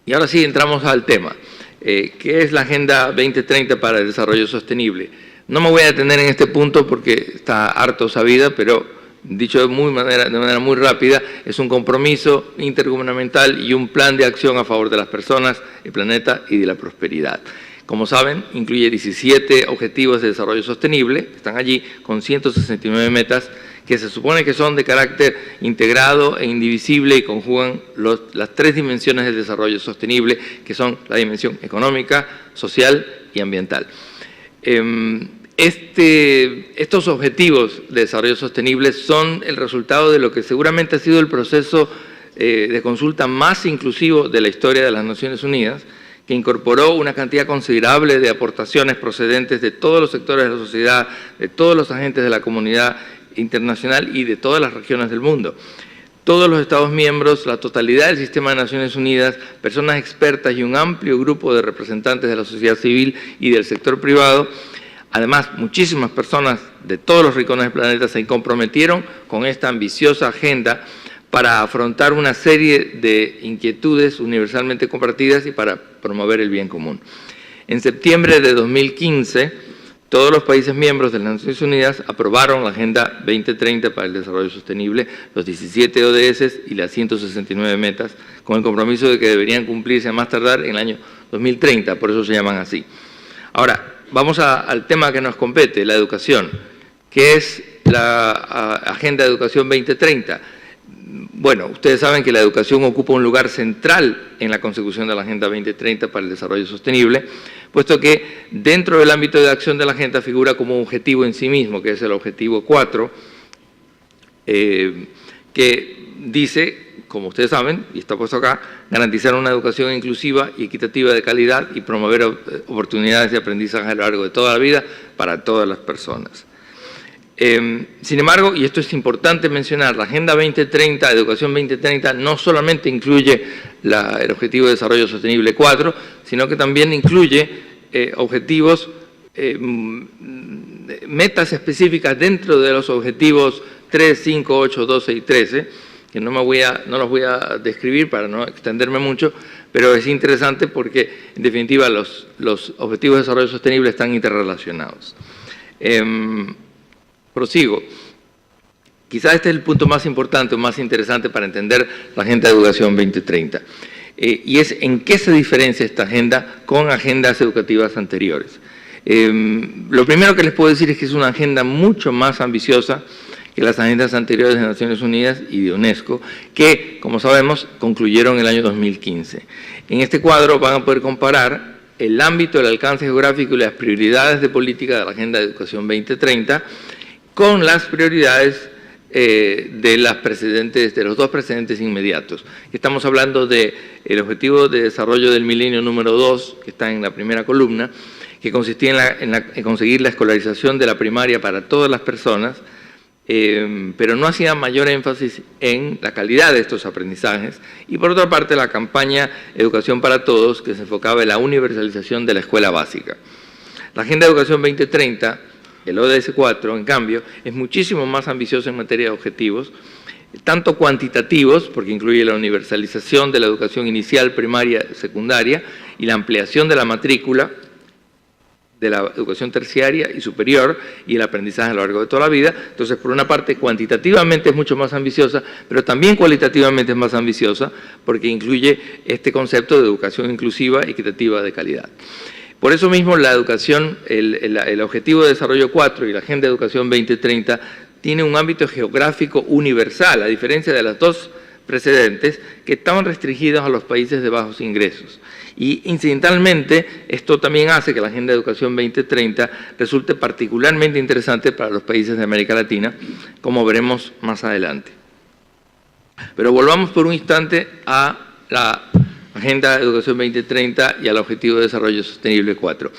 Y ahora sí entramos al tema. ¿Qué es la Agenda 2030 para el Desarrollo Sostenible? No me voy a detener en este punto porque está harto sabida, pero dicho de manera muy rápida, es un compromiso intergubernamental y un plan de acción a favor de las personas, el planeta y de la prosperidad. Como saben, incluye 17 objetivos de desarrollo sostenible, que están allí con 169 metas, que se supone que son de carácter integrado e indivisible y conjugan las 3 dimensiones del desarrollo sostenible, que son la dimensión económica, social y ambiental. Estos objetivos de desarrollo sostenible son el resultado de lo que seguramente ha sido el proceso de consulta más inclusivo de la historia de las Naciones Unidas, que incorporó una cantidad considerable de aportaciones procedentes de todos los sectores de la sociedad, de todos los agentes de la comunidad internacional y de todas las regiones del mundo. Todos los Estados miembros, la totalidad del sistema de Naciones Unidas, personas expertas y un amplio grupo de representantes de la sociedad civil y del sector privado. Además, muchísimas personas de todos los rincones del planeta se comprometieron con esta ambiciosa agenda para afrontar una serie de inquietudes universalmente compartidas y para promover el bien común. En septiembre de 2015, todos los países miembros de las Naciones Unidas aprobaron la Agenda 2030 para el Desarrollo Sostenible, los 17 ODS y las 169 metas, con el compromiso de que deberían cumplirse a más tardar en el año 2030, por eso se llaman así. Ahora, vamos al tema que nos compete, la educación. ¿Qué es la Agenda de Educación 2030? Bueno, ustedes saben que la educación ocupa un lugar central en la consecución de la Agenda 2030 para el Desarrollo Sostenible, puesto que dentro del ámbito de acción de la Agenda figura como un objetivo en sí mismo, que es el objetivo 4, que dice, como ustedes saben, y está puesto acá, garantizar una educación inclusiva y equitativa de calidad y promover oportunidades de aprendizaje a lo largo de toda la vida para todas las personas. Sin embargo, y esto es importante mencionar, la Agenda 2030, Educación 2030, no solamente incluye el Objetivo de Desarrollo Sostenible 4, sino que también incluye objetivos, metas específicas dentro de los objetivos 3, 5, 8, 12 y 13, que no los voy a describir para no extenderme mucho, pero es interesante porque, en definitiva, los objetivos de desarrollo sostenible están interrelacionados. Prosigo. Quizás este es el punto más importante o más interesante para entender la Agenda de Educación 2030, y es en qué se diferencia esta agenda con agendas educativas anteriores. Lo primero que les puedo decir es que es una agenda mucho más ambiciosa que las agendas anteriores de Naciones Unidas y de UNESCO, que, como sabemos, concluyeron en el año 2015. En este cuadro van a poder comparar el ámbito, el alcance geográfico y las prioridades de política de la Agenda de Educación 2030 con las prioridades de los dos precedentes inmediatos. Estamos hablando del Objetivo de Desarrollo del Milenio número 2, que está en la primera columna, que consistía en conseguir la escolarización de la primaria para todas las personas, pero no hacía mayor énfasis en la calidad de estos aprendizajes, y por otra parte la campaña Educación para Todos, que se enfocaba en la universalización de la escuela básica. La Agenda de Educación 2030, el ODS 4, en cambio, es muchísimo más ambicioso en materia de objetivos, tanto cuantitativos, porque incluye la universalización de la educación inicial, primaria, secundaria, y la ampliación de la matrícula de la educación terciaria y superior y el aprendizaje a lo largo de toda la vida. Entonces, por una parte, cuantitativamente es mucho más ambiciosa, pero también cualitativamente es más ambiciosa porque incluye este concepto de educación inclusiva y equitativa de calidad. Por eso mismo, la educación, el Objetivo de Desarrollo 4 y la Agenda de Educación 2030 tiene un ámbito geográfico universal, a diferencia de las dos precedentes que estaban restringidos a los países de bajos ingresos. Y incidentalmente, esto también hace que la Agenda de Educación 2030 resulte particularmente interesante para los países de América Latina, como veremos más adelante. Pero volvamos por un instante a la Agenda de Educación 2030 y al Objetivo de Desarrollo Sostenible 4.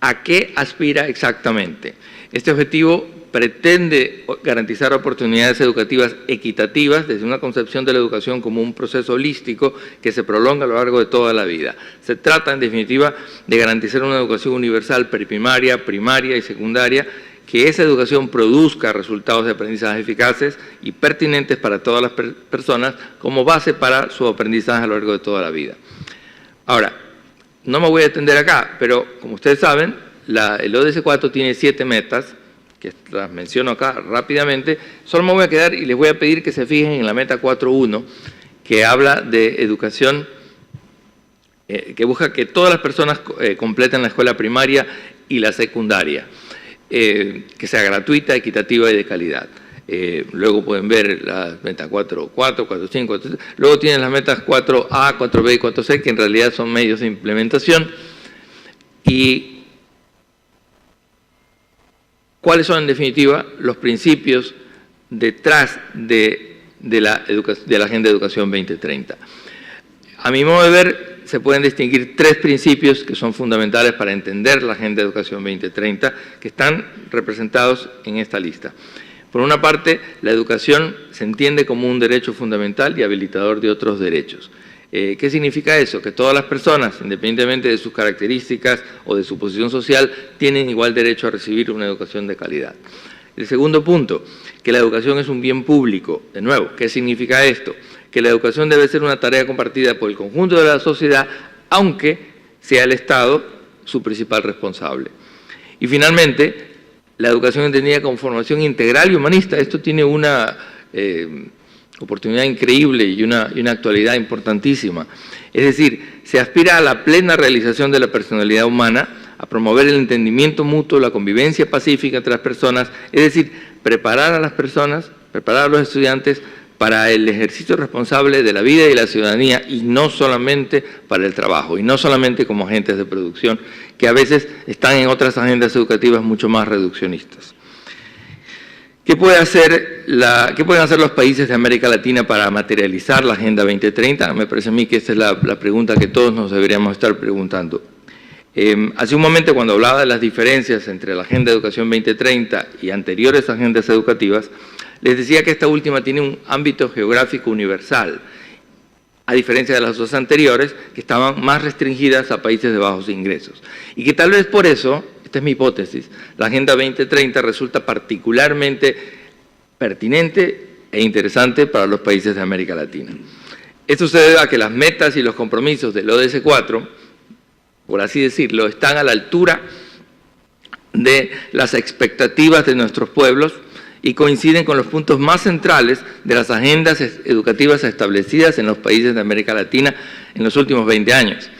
¿A qué aspira exactamente? Este objetivo pretende garantizar oportunidades educativas equitativas desde una concepción de la educación como un proceso holístico que se prolonga a lo largo de toda la vida. Se trata, en definitiva, de garantizar una educación universal preprimaria, primaria y secundaria, que esa educación produzca resultados de aprendizaje eficaces y pertinentes para todas las personas como base para su aprendizaje a lo largo de toda la vida. Ahora, no me voy a detener acá, pero como ustedes saben, el ODS 4 tiene 7 metas, que las menciono acá rápidamente. Solo me voy a quedar y les voy a pedir que se fijen en la meta 4.1, que habla de educación, que busca que todas las personas completen la escuela primaria y la secundaria, que sea gratuita, equitativa y de calidad. Luego pueden ver las metas 4.4, 4.5, 4.6. Luego tienen las metas 4A, 4B y 4C, que en realidad son medios de implementación. Y cuáles son en definitiva los principios detrás de la Agenda de Educación 2030. A mi modo de ver, se pueden distinguir tres principios que son fundamentales para entender la Agenda de Educación 2030, que están representados en esta lista. Por una parte, la educación se entiende como un derecho fundamental y habilitador de otros derechos. ¿Qué significa eso? Que todas las personas, independientemente de sus características o de su posición social, tienen igual derecho a recibir una educación de calidad. El segundo punto, que la educación es un bien público. De nuevo, ¿qué significa esto? Que la educación debe ser una tarea compartida por el conjunto de la sociedad, aunque sea el Estado su principal responsable. Y finalmente, la educación entendida como formación integral y humanista. Esto tiene una oportunidad increíble y una actualidad importantísima. Es decir, se aspira a la plena realización de la personalidad humana, a promover el entendimiento mutuo, la convivencia pacífica entre las personas, es decir, preparar a las personas, preparar a los estudiantes para el ejercicio responsable de la vida y de la ciudadanía, y no solamente para el trabajo, y no solamente como agentes de producción, que a veces están en otras agendas educativas mucho más reduccionistas. ¿Qué pueden hacer los países de América Latina para materializar la Agenda 2030? Me parece a mí que esta es la pregunta que todos nos deberíamos estar preguntando. Hace un momento, cuando hablaba de las diferencias entre la Agenda de Educación 2030 y anteriores agendas educativas, les decía que esta última tiene un ámbito geográfico universal, a diferencia de las dos anteriores, que estaban más restringidas a países de bajos ingresos. Y que tal vez por eso, esta es mi hipótesis, la Agenda 2030 resulta particularmente pertinente e interesante para los países de América Latina. Esto se debe a que las metas y los compromisos del ODS 4, por así decirlo, están a la altura de las expectativas de nuestros pueblos y coinciden con los puntos más centrales de las agendas educativas establecidas en los países de América Latina en los últimos 20 años.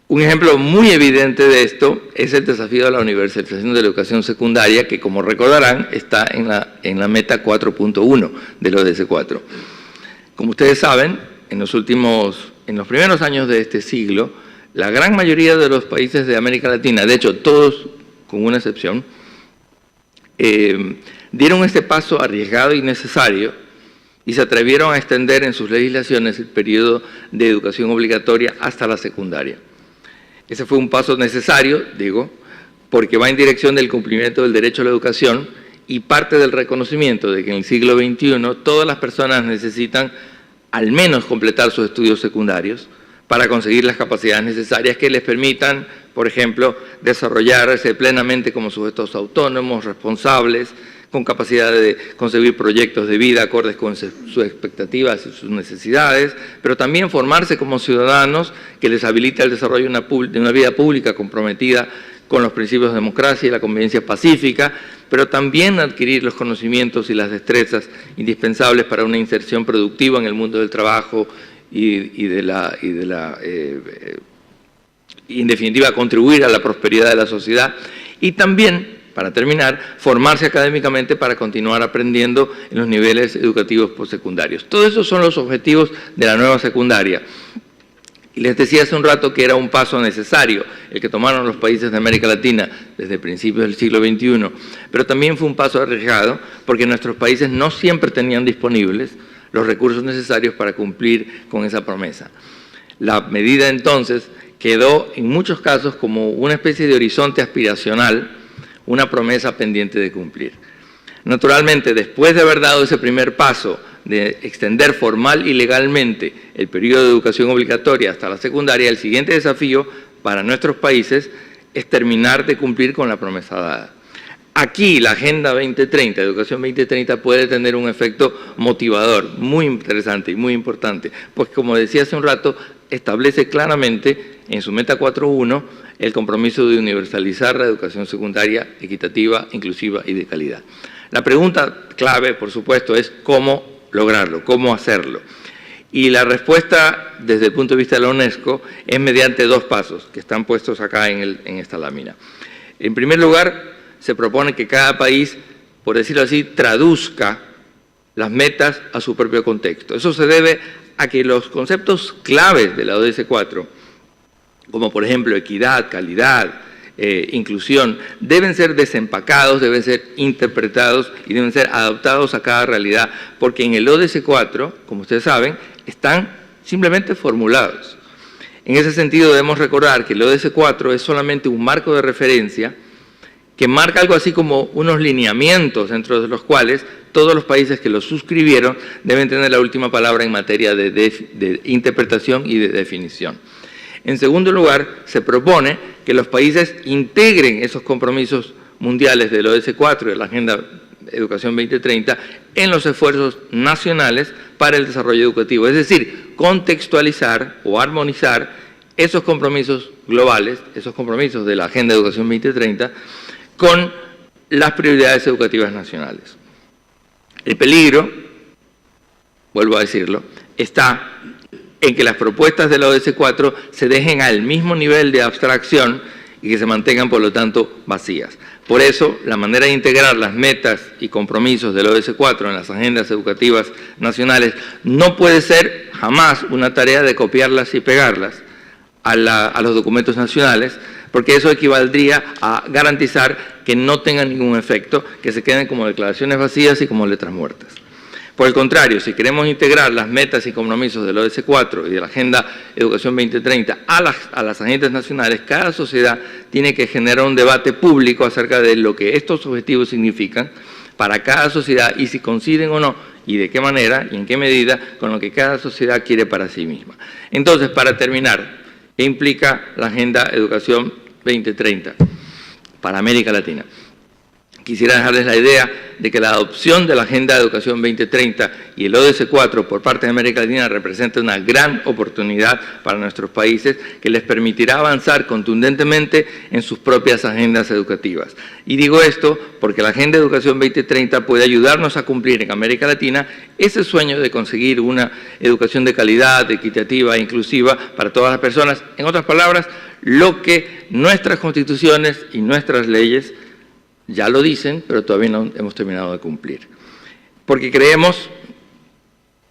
Un ejemplo muy evidente de esto es el desafío de la universalización de la educación secundaria, que, como recordarán, está en la meta 4.1 del ODS 4. Como ustedes saben, en los primeros años de este siglo, la gran mayoría de los países de América Latina, de hecho todos con una excepción, dieron este paso arriesgado y necesario y se atrevieron a extender en sus legislaciones el periodo de educación obligatoria hasta la secundaria. Ese fue un paso necesario, digo, porque va en dirección del cumplimiento del derecho a la educación y parte del reconocimiento de que en el siglo XXI todas las personas necesitan al menos completar sus estudios secundarios para conseguir las capacidades necesarias que les permitan, por ejemplo, desarrollarse plenamente como sujetos autónomos, responsables, con capacidad de concebir proyectos de vida acordes con sus expectativas y sus necesidades, pero también formarse como ciudadanos que les habilita el desarrollo de una vida pública comprometida con los principios de democracia y la convivencia pacífica, pero también adquirir los conocimientos y las destrezas indispensables para una inserción productiva en el mundo del trabajo y en definitiva contribuir a la prosperidad de la sociedad, y también, para terminar, formarse académicamente para continuar aprendiendo en los niveles educativos postsecundarios. Todos esos son los objetivos de la nueva secundaria. Y les decía hace un rato que era un paso necesario el que tomaron los países de América Latina desde principios del siglo XXI, pero también fue un paso arriesgado porque nuestros países no siempre tenían disponibles los recursos necesarios para cumplir con esa promesa. La medida entonces quedó en muchos casos como una especie de horizonte aspiracional, una promesa pendiente de cumplir. Naturalmente, después de haber dado ese primer paso de extender formal y legalmente el periodo de educación obligatoria hasta la secundaria, el siguiente desafío para nuestros países es terminar de cumplir con la promesa dada. Aquí la Agenda 2030, Educación 2030, puede tener un efecto motivador muy interesante y muy importante, pues como decía hace un rato, establece claramente en su meta 4.1 el compromiso de universalizar la educación secundaria equitativa, inclusiva y de calidad. La pregunta clave, por supuesto, es cómo lograrlo, cómo hacerlo. Y la respuesta, desde el punto de vista de la UNESCO, es mediante dos pasos que están puestos acá en esta lámina. En primer lugar, se propone que cada país, por decirlo así, traduzca las metas a su propio contexto. Eso se debe a que los conceptos claves de la ODS 4, como por ejemplo equidad, calidad, inclusión, deben ser desempacados, deben ser interpretados y deben ser adaptados a cada realidad, porque en el ODS 4, como ustedes saben, están simplemente formulados. En ese sentido debemos recordar que el ODS 4 es solamente un marco de referencia que marca algo así como unos lineamientos dentro de los cuales todos los países que lo suscribieron deben tener la última palabra en materia de interpretación y de definición. En segundo lugar, se propone que los países integren esos compromisos mundiales del ODS 4 y de la Agenda Educación 2030 en los esfuerzos nacionales para el desarrollo educativo, es decir, contextualizar o armonizar esos compromisos globales, esos compromisos de la Agenda Educación 2030 con las prioridades educativas nacionales. El peligro, vuelvo a decirlo, está en que las propuestas de la ODS 4 se dejen al mismo nivel de abstracción y que se mantengan, por lo tanto, vacías. Por eso, la manera de integrar las metas y compromisos del ODS 4 en las agendas educativas nacionales no puede ser jamás una tarea de copiarlas y pegarlas a los documentos nacionales, porque eso equivaldría a garantizar que no tengan ningún efecto, que se queden como declaraciones vacías y como letras muertas. Por el contrario, si queremos integrar las metas y compromisos del ODS 4 y de la Agenda Educación 2030 a las agendas nacionales, cada sociedad tiene que generar un debate público acerca de lo que estos objetivos significan para cada sociedad y si coinciden o no, y de qué manera y en qué medida con lo que cada sociedad quiere para sí misma. Entonces, para terminar, ¿qué implica la Agenda Educación 2030 para América Latina? Quisiera dejarles la idea de que la adopción de la Agenda de Educación 2030 y el ODS 4 por parte de América Latina representa una gran oportunidad para nuestros países que les permitirá avanzar contundentemente en sus propias agendas educativas. Y digo esto porque la Agenda de Educación 2030 puede ayudarnos a cumplir en América Latina ese sueño de conseguir una educación de calidad, equitativa e inclusiva para todas las personas. En otras palabras, lo que nuestras constituciones y nuestras leyes ya lo dicen, pero todavía no hemos terminado de cumplir. Porque creemos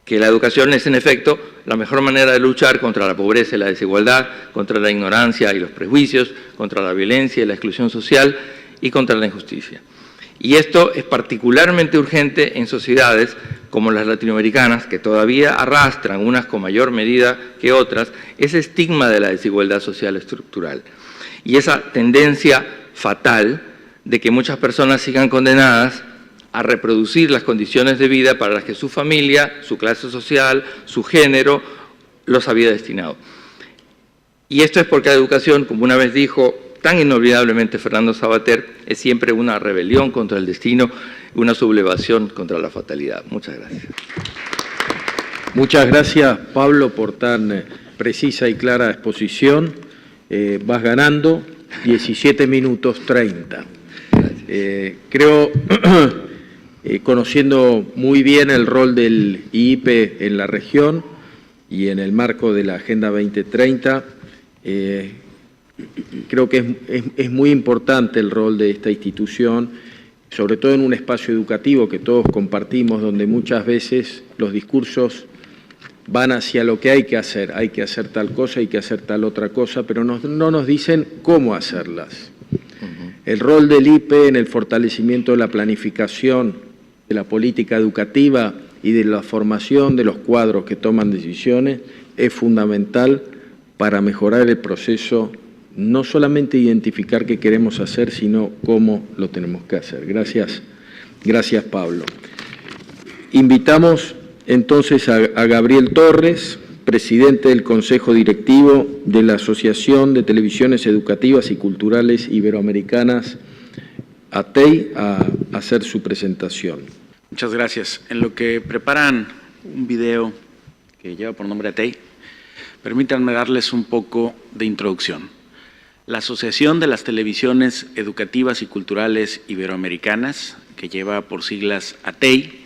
que la educación es, en efecto, la mejor manera de luchar contra la pobreza y la desigualdad, contra la ignorancia y los prejuicios, contra la violencia y la exclusión social y contra la injusticia. Y esto es particularmente urgente en sociedades como las latinoamericanas, que todavía arrastran, unas con mayor medida que otras, ese estigma de la desigualdad social estructural. Y esa tendencia fatal de que muchas personas sigan condenadas a reproducir las condiciones de vida para las que su familia, su clase social, su género los había destinado. Y esto es porque la educación, como una vez dijo tan inolvidablemente Fernando Savater, es siempre una rebelión contra el destino, una sublevación contra la fatalidad. Muchas gracias. Muchas gracias, Pablo, por tan precisa y clara exposición. Vas ganando 17 minutos 30. Creo, conociendo muy bien el rol del IIPE en la región y en el marco de la Agenda 2030, creo que es muy importante el rol de esta institución, sobre todo en un espacio educativo que todos compartimos, donde muchas veces los discursos van hacia lo que hay que hacer tal cosa, hay que hacer tal otra cosa, pero no nos dicen cómo hacerlas. El rol del IIPE en el fortalecimiento de la planificación, de la política educativa y de la formación de los cuadros que toman decisiones es fundamental para mejorar el proceso, no solamente identificar qué queremos hacer, sino cómo lo tenemos que hacer. Gracias, Pablo. Invitamos entonces a Gabriel Torres, presidente del Consejo Directivo de la Asociación de Televisiones Educativas y Culturales Iberoamericanas, ATEI, a hacer su presentación. Muchas gracias. En lo que preparan un video que lleva por nombre ATEI, permítanme darles un poco de introducción. La Asociación de las Televisiones Educativas y Culturales Iberoamericanas, que lleva por siglas ATEI,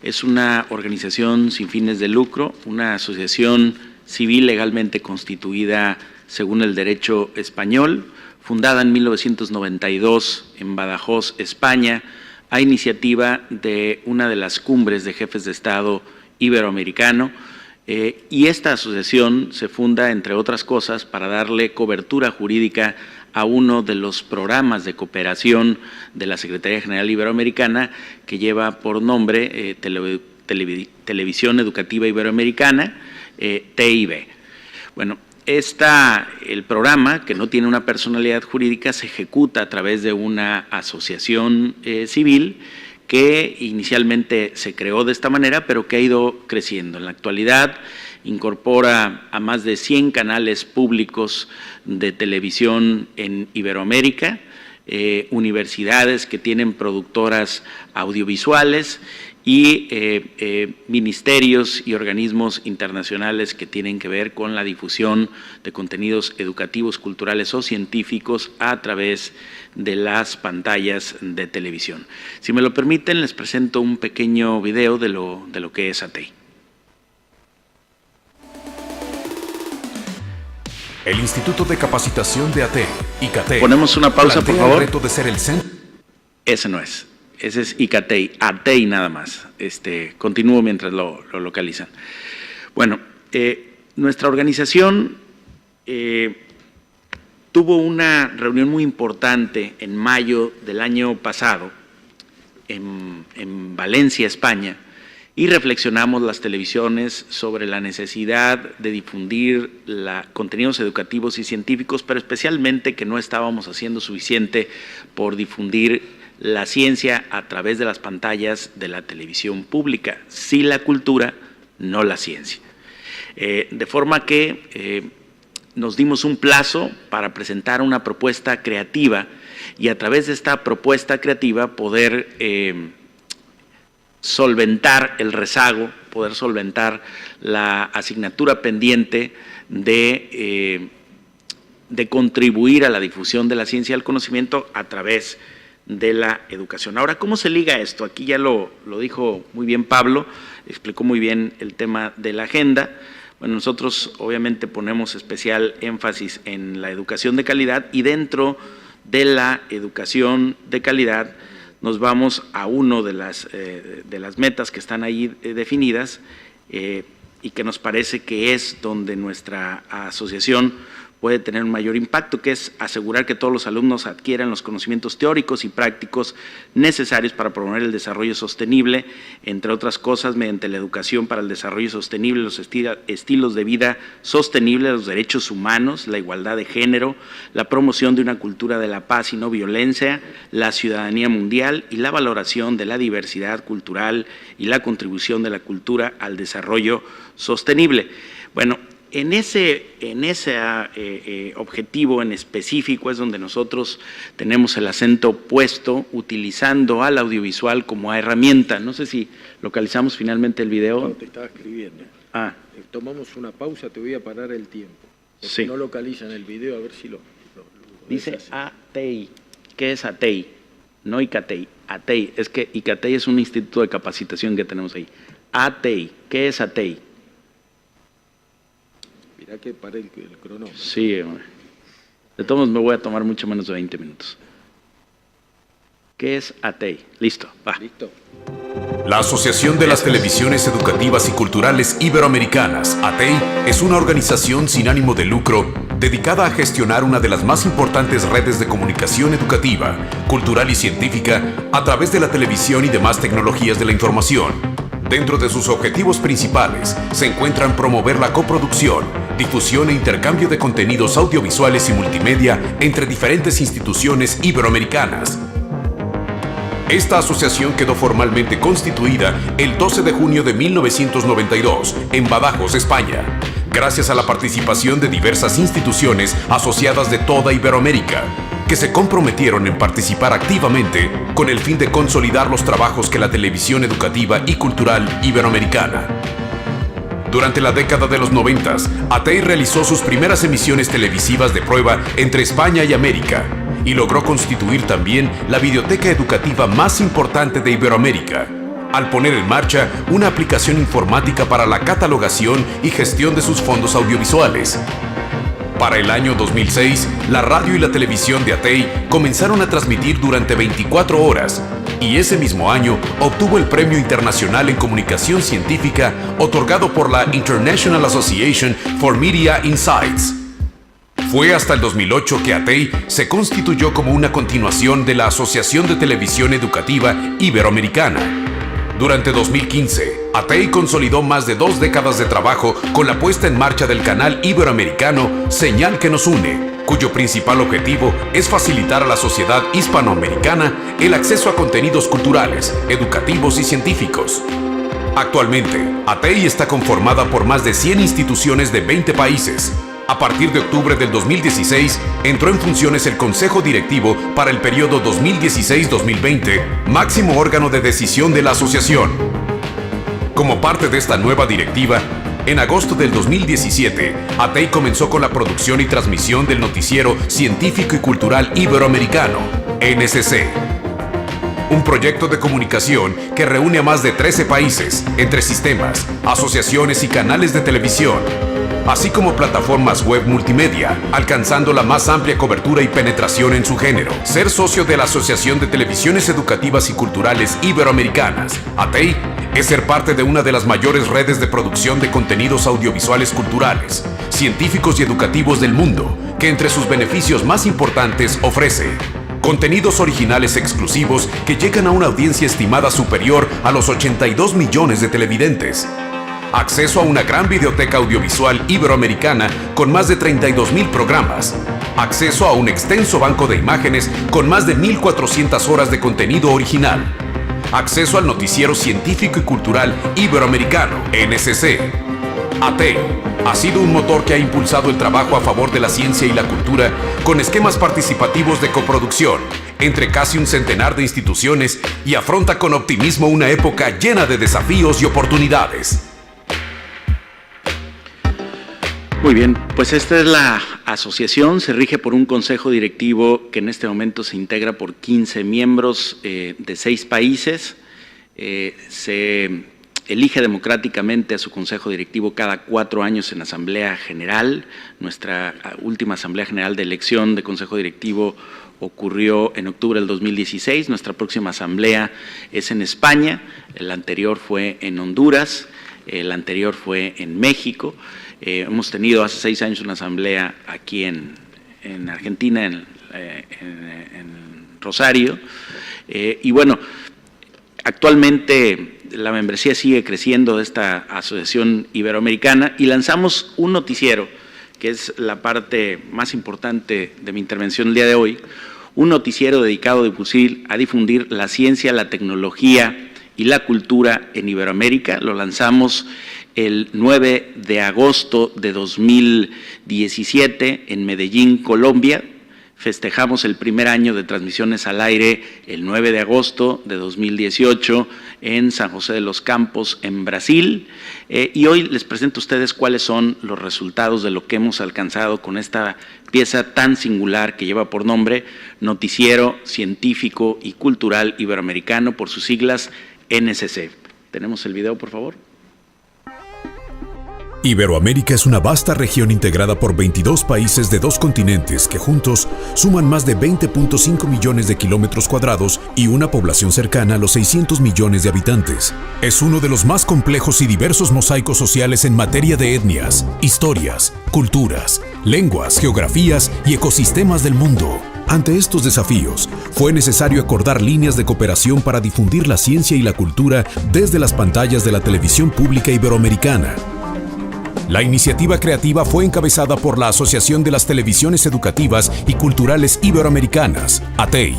es una organización sin fines de lucro, una asociación civil legalmente constituida según el derecho español, fundada en 1992 en Badajoz, España, a iniciativa de una de las cumbres de jefes de Estado iberoamericano, y esta asociación se funda, entre otras cosas, para darle cobertura jurídica a uno de los programas de cooperación de la Secretaría General Iberoamericana que lleva por nombre Televisión Educativa Iberoamericana, TIB. Bueno, el programa, que no tiene una personalidad jurídica, se ejecuta a través de una asociación civil que inicialmente se creó de esta manera, pero que ha ido creciendo. En la actualidad incorpora a más de 100 canales públicos de televisión en Iberoamérica, universidades que tienen productoras audiovisuales y ministerios y organismos internacionales que tienen que ver con la difusión de contenidos educativos, culturales o científicos a través de las pantallas de televisión. Si me lo permiten, les presento un pequeño video de lo que es ATEI. El Instituto de Capacitación de ATEI, ICATEI. Ponemos una pausa, por favor. El reto de ser el centro. Ese no es. Ese es ICATEI, ATEI nada más. Continúo mientras lo localizan. Bueno, nuestra organización tuvo una reunión muy importante en mayo del año pasado en Valencia, España, y reflexionamos las televisiones sobre la necesidad de difundir contenidos educativos y científicos, pero especialmente que no estábamos haciendo suficiente por difundir la ciencia a través de las pantallas de la televisión pública. Sí la cultura, no la ciencia. De forma que nos dimos un plazo para presentar una propuesta creativa y a través de esta propuesta creativa poder solventar el rezago, poder solventar la asignatura pendiente de contribuir a la difusión de la ciencia y el conocimiento a través de la educación. Ahora, ¿cómo se liga esto? Aquí ya lo dijo muy bien Pablo, explicó muy bien el tema de la agenda. Bueno, nosotros obviamente ponemos especial énfasis en la educación de calidad y dentro de la educación de calidad nos vamos a uno de las metas que están ahí definidas y que nos parece que es donde nuestra asociación puede tener un mayor impacto, que es asegurar que todos los alumnos adquieran los conocimientos teóricos y prácticos necesarios para promover el desarrollo sostenible, entre otras cosas, mediante la educación para el desarrollo sostenible, los estilos de vida sostenibles, los derechos humanos, la igualdad de género, la promoción de una cultura de la paz y no violencia, la ciudadanía mundial y la valoración de la diversidad cultural y la contribución de la cultura al desarrollo sostenible. Bueno, en ese objetivo en específico es donde nosotros tenemos el acento puesto, utilizando al audiovisual como herramienta. No sé si localizamos finalmente el video. No, te estaba escribiendo. Tomamos una pausa, te voy a parar el tiempo. Sí. No localizan el video, a ver si lo dice ATEI. ¿Qué es ATEI? No ICATEI. ATEI. Es que ICATEI es un instituto de capacitación que tenemos ahí. ATEI. ¿Qué es ATEI? Mirá que paré el cronómetro. Sí, de todos modos me voy a tomar mucho menos de 20 minutos. ¿Qué es ATEI? Listo, va. Listo. La Asociación de las Televisiones Educativas y Culturales Iberoamericanas, ATEI, es una organización sin ánimo de lucro dedicada a gestionar una de las más importantes redes de comunicación educativa, cultural y científica a través de la televisión y demás tecnologías de la información. Dentro de sus objetivos principales se encuentran promover la coproducción, difusión e intercambio de contenidos audiovisuales y multimedia entre diferentes instituciones iberoamericanas. Esta asociación quedó formalmente constituida el 12 de junio de 1992 en Badajoz, España, gracias a la participación de diversas instituciones asociadas de toda Iberoamérica, que se comprometieron en participar activamente con el fin de consolidar los trabajos que la televisión educativa y cultural iberoamericana. Durante la década de los 90, ATEI realizó sus primeras emisiones televisivas de prueba entre España y América y logró constituir también la videoteca educativa más importante de Iberoamérica, al poner en marcha una aplicación informática para la catalogación y gestión de sus fondos audiovisuales. Para el año 2006, la radio y la televisión de ATEI comenzaron a transmitir durante 24 horas y ese mismo año obtuvo el Premio Internacional en Comunicación Científica otorgado por la International Association for Media Insights. Fue hasta el 2008 que ATEI se constituyó como una continuación de la Asociación de Televisión Educativa Iberoamericana. Durante 2015, ATEI consolidó más de 2 décadas de trabajo con la puesta en marcha del canal iberoamericano Señal que nos une, cuyo principal objetivo es facilitar a la sociedad hispanoamericana el acceso a contenidos culturales, educativos y científicos. Actualmente, ATEI está conformada por más de 100 instituciones de 20 países. A partir de octubre del 2016, entró en funciones el Consejo Directivo para el periodo 2016-2020, máximo órgano de decisión de la asociación. Como parte de esta nueva directiva, en agosto del 2017, ATEI comenzó con la producción y transmisión del noticiero científico y cultural iberoamericano, NSC. Un proyecto de comunicación que reúne a más de 13 países, entre sistemas, asociaciones y canales de televisión, así como plataformas web multimedia, alcanzando la más amplia cobertura y penetración en su género. Ser socio de la Asociación de Televisiones Educativas y Culturales Iberoamericanas, ATEI, es ser parte de una de las mayores redes de producción de contenidos audiovisuales culturales, científicos y educativos del mundo, que entre sus beneficios más importantes ofrece contenidos originales exclusivos que llegan a una audiencia estimada superior a los 82 millones de televidentes, acceso a una gran biblioteca audiovisual iberoamericana con más de 32,000 programas, acceso a un extenso banco de imágenes con más de 1,400 horas de contenido original, acceso al noticiero científico y cultural iberoamericano, NSC. ATEI ha sido un motor que ha impulsado el trabajo a favor de la ciencia y la cultura con esquemas participativos de coproducción entre casi un centenar de instituciones y afronta con optimismo una época llena de desafíos y oportunidades. Muy bien, pues esta es la asociación, se rige por un consejo directivo que en este momento se integra por 15 miembros de 6 países. Se elige democráticamente a su consejo directivo cada 4 años en Asamblea General. Nuestra última Asamblea General de elección de consejo directivo ocurrió en octubre del 2016. Nuestra próxima asamblea es en España, la anterior fue en Honduras, la anterior fue en México. Hemos tenido hace 6 años una asamblea aquí en Argentina, en Rosario, y bueno, actualmente la membresía sigue creciendo de esta asociación iberoamericana y lanzamos un noticiero, que es la parte más importante de mi intervención el día de hoy, un noticiero dedicado a difundir la ciencia, la tecnología y la cultura en Iberoamérica. Lo lanzamos el 9 de agosto de 2017 en Medellín, Colombia. Festejamos el primer año de transmisiones al aire el 9 de agosto de 2018 en San José de los Campos, en Brasil. Y hoy les presento a ustedes cuáles son los resultados de lo que hemos alcanzado con esta pieza tan singular que lleva por nombre Noticiero Científico y Cultural Iberoamericano, por sus siglas NSC. ¿Tenemos el video, por favor? Iberoamérica es una vasta región integrada por 22 países de 2 continentes que juntos suman más de 20.5 millones de kilómetros cuadrados y una población cercana a los 600 millones de habitantes. Es uno de los más complejos y diversos mosaicos sociales en materia de etnias, historias, culturas, lenguas, geografías y ecosistemas del mundo. Ante estos desafíos, fue necesario acordar líneas de cooperación para difundir la ciencia y la cultura desde las pantallas de la televisión pública iberoamericana. La iniciativa creativa fue encabezada por la Asociación de las Televisiones Educativas y Culturales Iberoamericanas, ATEI.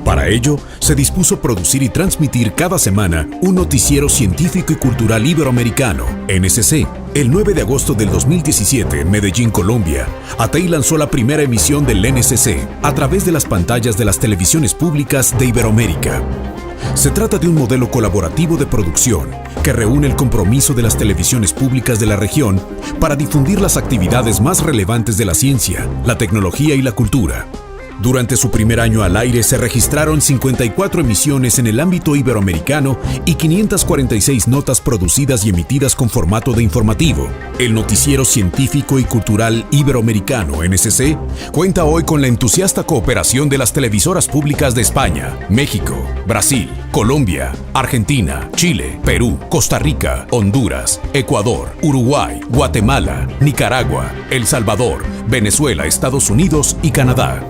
Para ello, se dispuso producir y transmitir cada semana un noticiero científico y cultural iberoamericano, NSC. El 9 de agosto del 2017, en Medellín, Colombia, ATEI lanzó la primera emisión del NSC a través de las pantallas de las televisiones públicas de Iberoamérica. Se trata de un modelo colaborativo de producción que reúne el compromiso de las televisiones públicas de la región para difundir las actividades más relevantes de la ciencia, la tecnología y la cultura. Durante su primer año al aire se registraron 54 emisiones en el ámbito iberoamericano y 546 notas producidas y emitidas con formato de informativo. El Noticiero Científico y Cultural Iberoamericano, NSC, cuenta hoy con la entusiasta cooperación de las televisoras públicas de España, México, Brasil, Colombia, Argentina, Chile, Perú, Costa Rica, Honduras, Ecuador, Uruguay, Guatemala, Nicaragua, El Salvador, Venezuela, Estados Unidos y Canadá.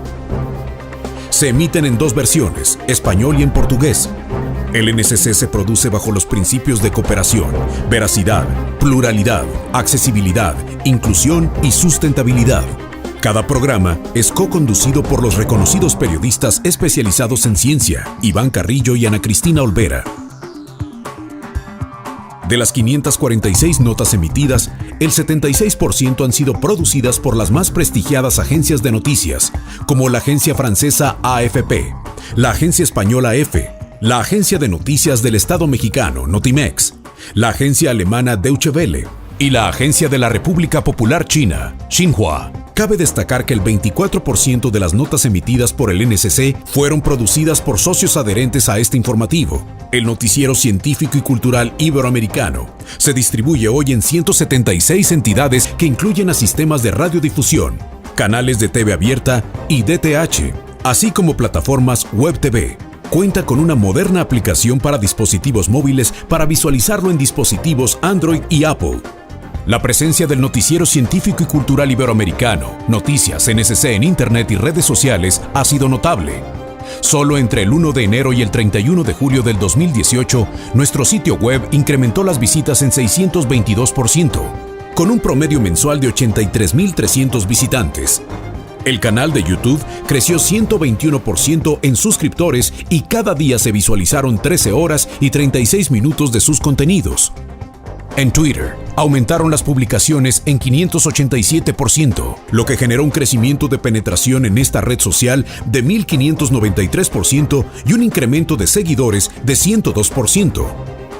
Se emiten en dos versiones, español y en portugués. El NSC se produce bajo los principios de cooperación, veracidad, pluralidad, accesibilidad, inclusión y sustentabilidad. Cada programa es co-conducido por los reconocidos periodistas especializados en ciencia, Iván Carrillo y Ana Cristina Olvera. De las 546 notas emitidas, el 76% han sido producidas por las más prestigiadas agencias de noticias, como la agencia francesa AFP, la agencia española EFE, la agencia de noticias del Estado mexicano, Notimex, la agencia alemana Deutsche Welle y la agencia de la República Popular China, Xinhua. Cabe destacar que el 24% de las notas emitidas por el NSC fueron producidas por socios adherentes a este informativo. El Noticiero Científico y Cultural Iberoamericano se distribuye hoy en 176 entidades que incluyen a sistemas de radiodifusión, canales de TV abierta y DTH, así como plataformas Web TV. Cuenta con una moderna aplicación para dispositivos móviles para visualizarlo en dispositivos Android y Apple. La presencia del Noticiero Científico y Cultural Iberoamericano, noticias, NSC en Internet y redes sociales ha sido notable. Solo entre el 1 de enero y el 31 de julio del 2018, nuestro sitio web incrementó las visitas en 622%, con un promedio mensual de 83,300 visitantes. El canal de YouTube creció 121% en suscriptores y cada día se visualizaron 13 horas y 36 minutos de sus contenidos. En Twitter, aumentaron las publicaciones en 587%, lo que generó un crecimiento de penetración en esta red social de 1,593% y un incremento de seguidores de 102%.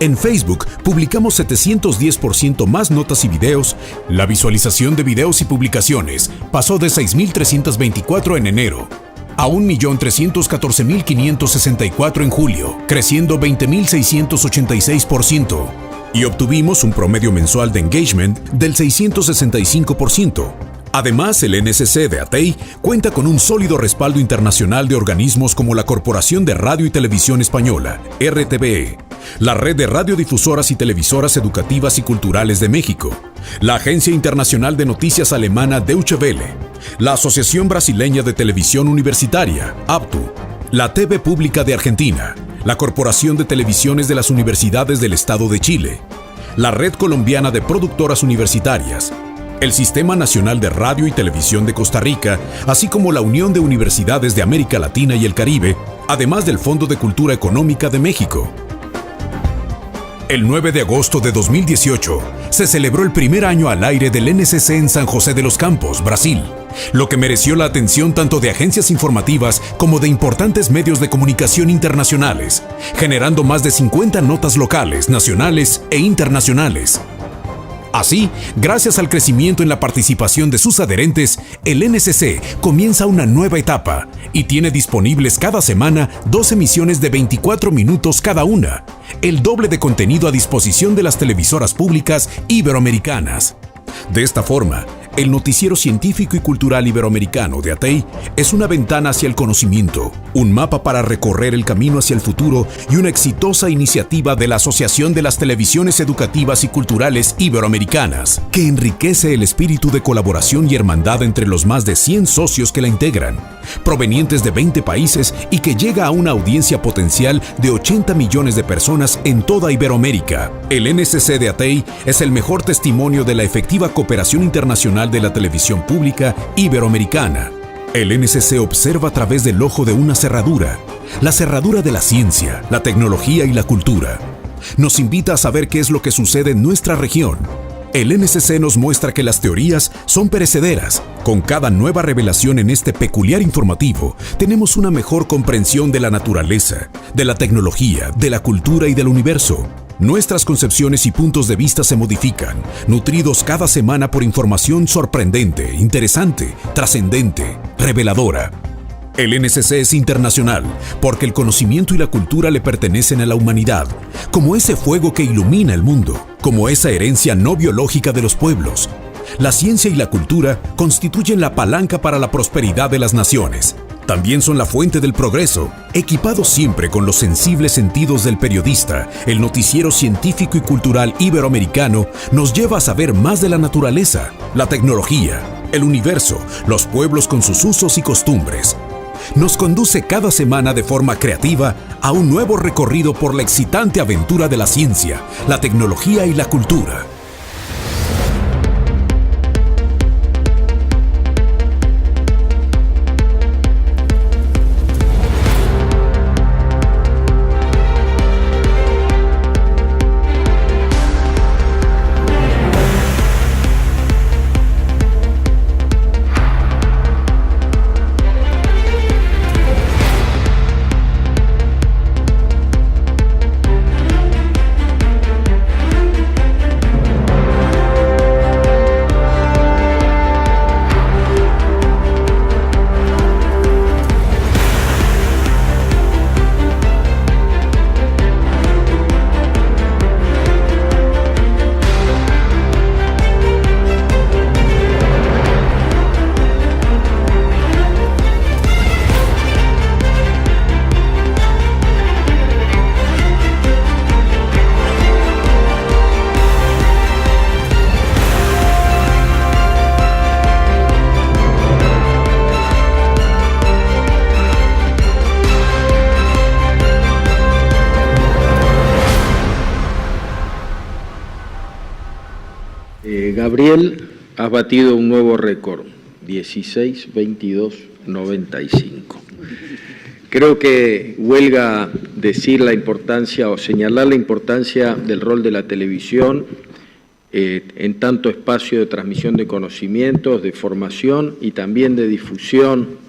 En Facebook, publicamos 710% más notas y videos. La visualización de videos y publicaciones pasó de 6,324 en enero a 1,314,564 en julio, creciendo 20,686%. Y obtuvimos un promedio mensual de engagement del 665%. Además, el NSC de ATEI cuenta con un sólido respaldo internacional de organismos como la Corporación de Radio y Televisión Española, RTVE, la Red de Radiodifusoras y Televisoras Educativas y Culturales de México, la Agencia Internacional de Noticias Alemana Deutsche Welle, la Asociación Brasileña de Televisión Universitaria, ABTU, la TV Pública de Argentina, la Corporación de Televisiones de las Universidades del Estado de Chile, la Red Colombiana de Productoras Universitarias, el Sistema Nacional de Radio y Televisión de Costa Rica, así como la Unión de Universidades de América Latina y el Caribe, además del Fondo de Cultura Económica de México. El 9 de agosto de 2018 se celebró el primer año al aire del NSC en San José de los Campos, Brasil, lo que mereció la atención tanto de agencias informativas como de importantes medios de comunicación internacionales, generando más de 50 notas locales, nacionales e internacionales. Así, gracias al crecimiento en la participación de sus adherentes, el NSC comienza una nueva etapa y tiene disponibles cada semana 2 emisiones de 24 minutos cada una, el doble de contenido a disposición de las televisoras públicas iberoamericanas. De esta forma, el Noticiero Científico y Cultural Iberoamericano de ATEI es una ventana hacia el conocimiento, un mapa para recorrer el camino hacia el futuro y una exitosa iniciativa de la Asociación de las Televisiones Educativas y Culturales Iberoamericanas, que enriquece el espíritu de colaboración y hermandad entre los más de 100 socios que la integran, provenientes de 20 países y que llega a una audiencia potencial de 80 millones de personas en toda Iberoamérica. El NSC de ATEI es el mejor testimonio de la efectiva cooperación internacional de la televisión pública iberoamericana. El NSC observa a través del ojo de una cerradura, la cerradura de la ciencia, la tecnología y la cultura. Nos invita a saber qué es lo que sucede en nuestra región. El NSC nos muestra que las teorías son perecederas. Con cada nueva revelación en este peculiar informativo, tenemos una mejor comprensión de la naturaleza, de la tecnología, de la cultura y del universo. Nuestras concepciones y puntos de vista se modifican, nutridos cada semana por información sorprendente, interesante, trascendente, reveladora. El NSC es internacional porque el conocimiento y la cultura le pertenecen a la humanidad, como ese fuego que ilumina el mundo, como esa herencia no biológica de los pueblos. La ciencia y la cultura constituyen la palanca para la prosperidad de las naciones. También son la fuente del progreso. Equipados siempre con los sensibles sentidos del periodista, el noticiero científico y cultural iberoamericano nos lleva a saber más de la naturaleza, la tecnología, el universo, los pueblos con sus usos y costumbres. Nos conduce cada semana de forma creativa a un nuevo recorrido por la excitante aventura de la ciencia, la tecnología y la cultura. Gabriel, has batido un nuevo récord, 16-22-95. Creo que huelga decir la importancia o señalar la importancia del rol de la televisión en tanto espacio de transmisión de conocimientos, de formación y también de difusión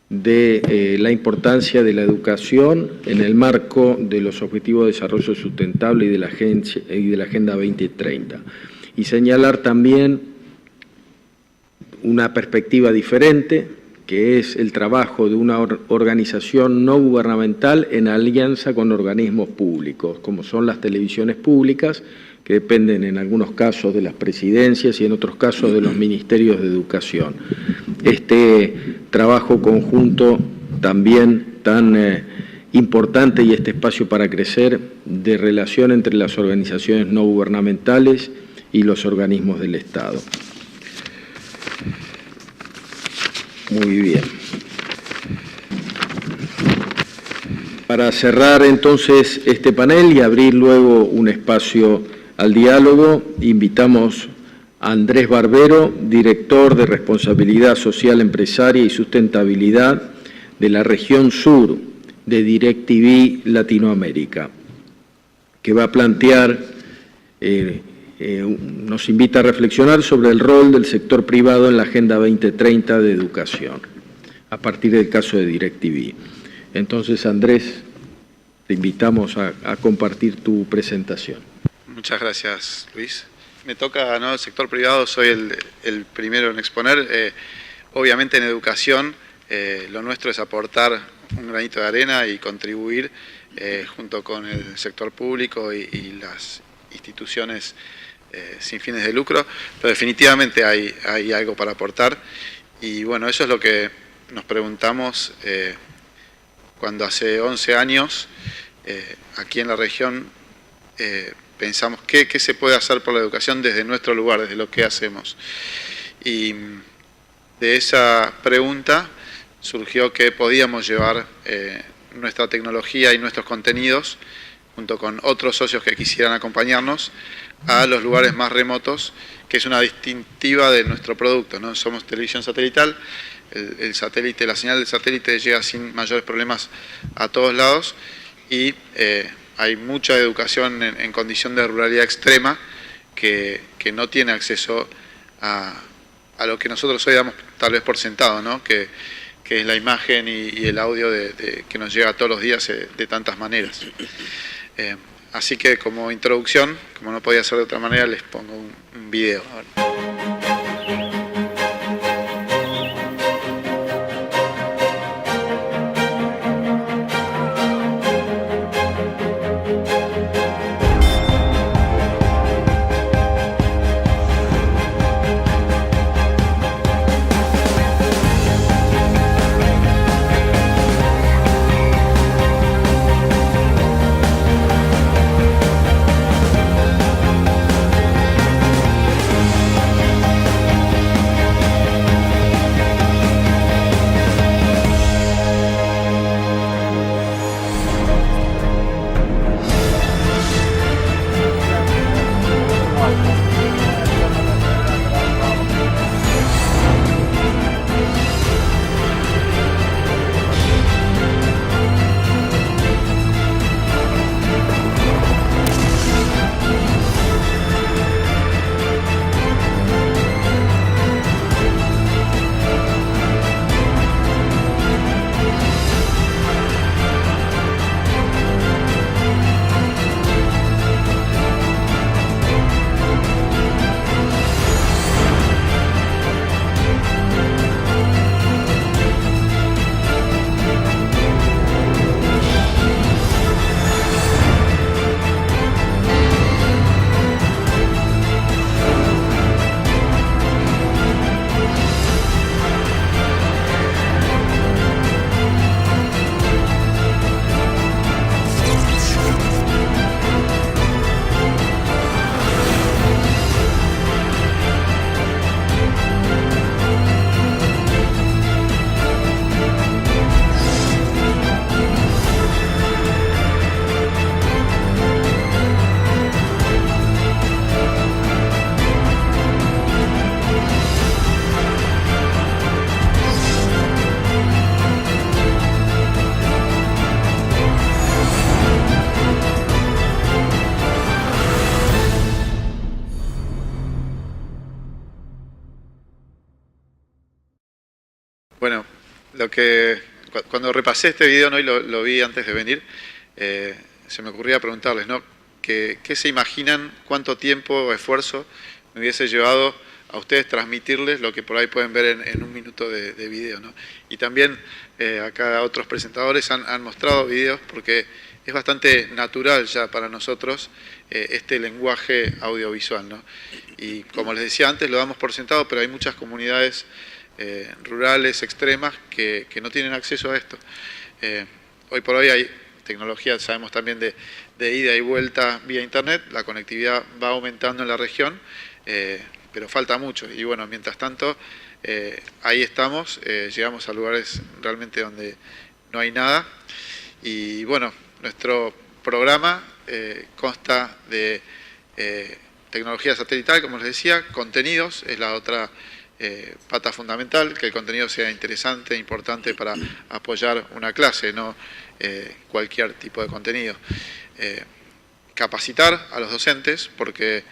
de la importancia de la educación en el marco de los Objetivos de Desarrollo Sustentable y de la Agenda 2030. Y señalar también una perspectiva diferente, que es el trabajo de una organización no gubernamental en alianza con organismos públicos, como son las televisiones públicas, que dependen en algunos casos de las presidencias y en otros casos de los ministerios de educación. Este trabajo conjunto también tan importante y este espacio para crecer de relación entre las organizaciones no gubernamentales y los organismos del Estado. Muy bien. Para cerrar entonces este panel y abrir luego un espacio al diálogo, invitamos a Andrés Barbero, director de Responsabilidad Social Empresaria y Sustentabilidad de la región sur de DirecTV Latinoamérica, que va a plantear, nos invita a reflexionar sobre el rol del sector privado en la Agenda 2030 de educación, a partir del caso de DirecTV. Entonces, Andrés, te invitamos a compartir tu presentación. Muchas gracias, Luis. Me toca, ¿no?, el sector privado, soy el primero en exponer. Obviamente en educación lo nuestro es aportar un granito de arena y contribuir junto con el sector público y las instituciones sin fines de lucro, pero definitivamente hay algo para aportar y bueno, eso es lo que nos preguntamos cuando hace 11 años aquí en la región pensamos qué se puede hacer por la educación desde nuestro lugar, desde lo que hacemos. Y de esa pregunta surgió que podíamos llevar nuestra tecnología y nuestros contenidos, junto con otros socios que quisieran acompañarnos, a los lugares más remotos, que es una distintiva de nuestro producto, ¿no? Somos televisión satelital, el satélite, la señal del satélite llega sin mayores problemas a todos lados y hay mucha educación en condición de ruralidad extrema que no tiene acceso a lo que nosotros hoy damos tal vez por sentado, ¿no? Que es la imagen y el audio que nos llega todos los días de tantas maneras. Así que como introducción, como no podía ser de otra manera, les pongo un video. Bueno, cuando repasé este video, ¿no? Y lo vi antes de venir, se me ocurría preguntarles, ¿no? ¿Qué se imaginan, cuánto tiempo o esfuerzo me hubiese llevado a ustedes transmitirles lo que por ahí pueden ver en un minuto de video, ¿no? Y también acá otros presentadores han mostrado videos porque es bastante natural ya para nosotros este lenguaje audiovisual, ¿no? Y como les decía antes, lo damos por sentado, pero hay muchas comunidades rurales, extremas, que no tienen acceso a esto. Hoy por hoy hay tecnología, sabemos también de ida y vuelta vía internet, la conectividad va aumentando en la región, pero falta mucho. Y bueno, mientras tanto, ahí estamos, llegamos a lugares realmente donde no hay nada. Y bueno, nuestro programa consta de tecnología satelital, como les decía, contenidos, es la otra pata fundamental, que el contenido sea interesante, importante para apoyar una clase, no cualquier tipo de contenido. Capacitar a los docentes, porque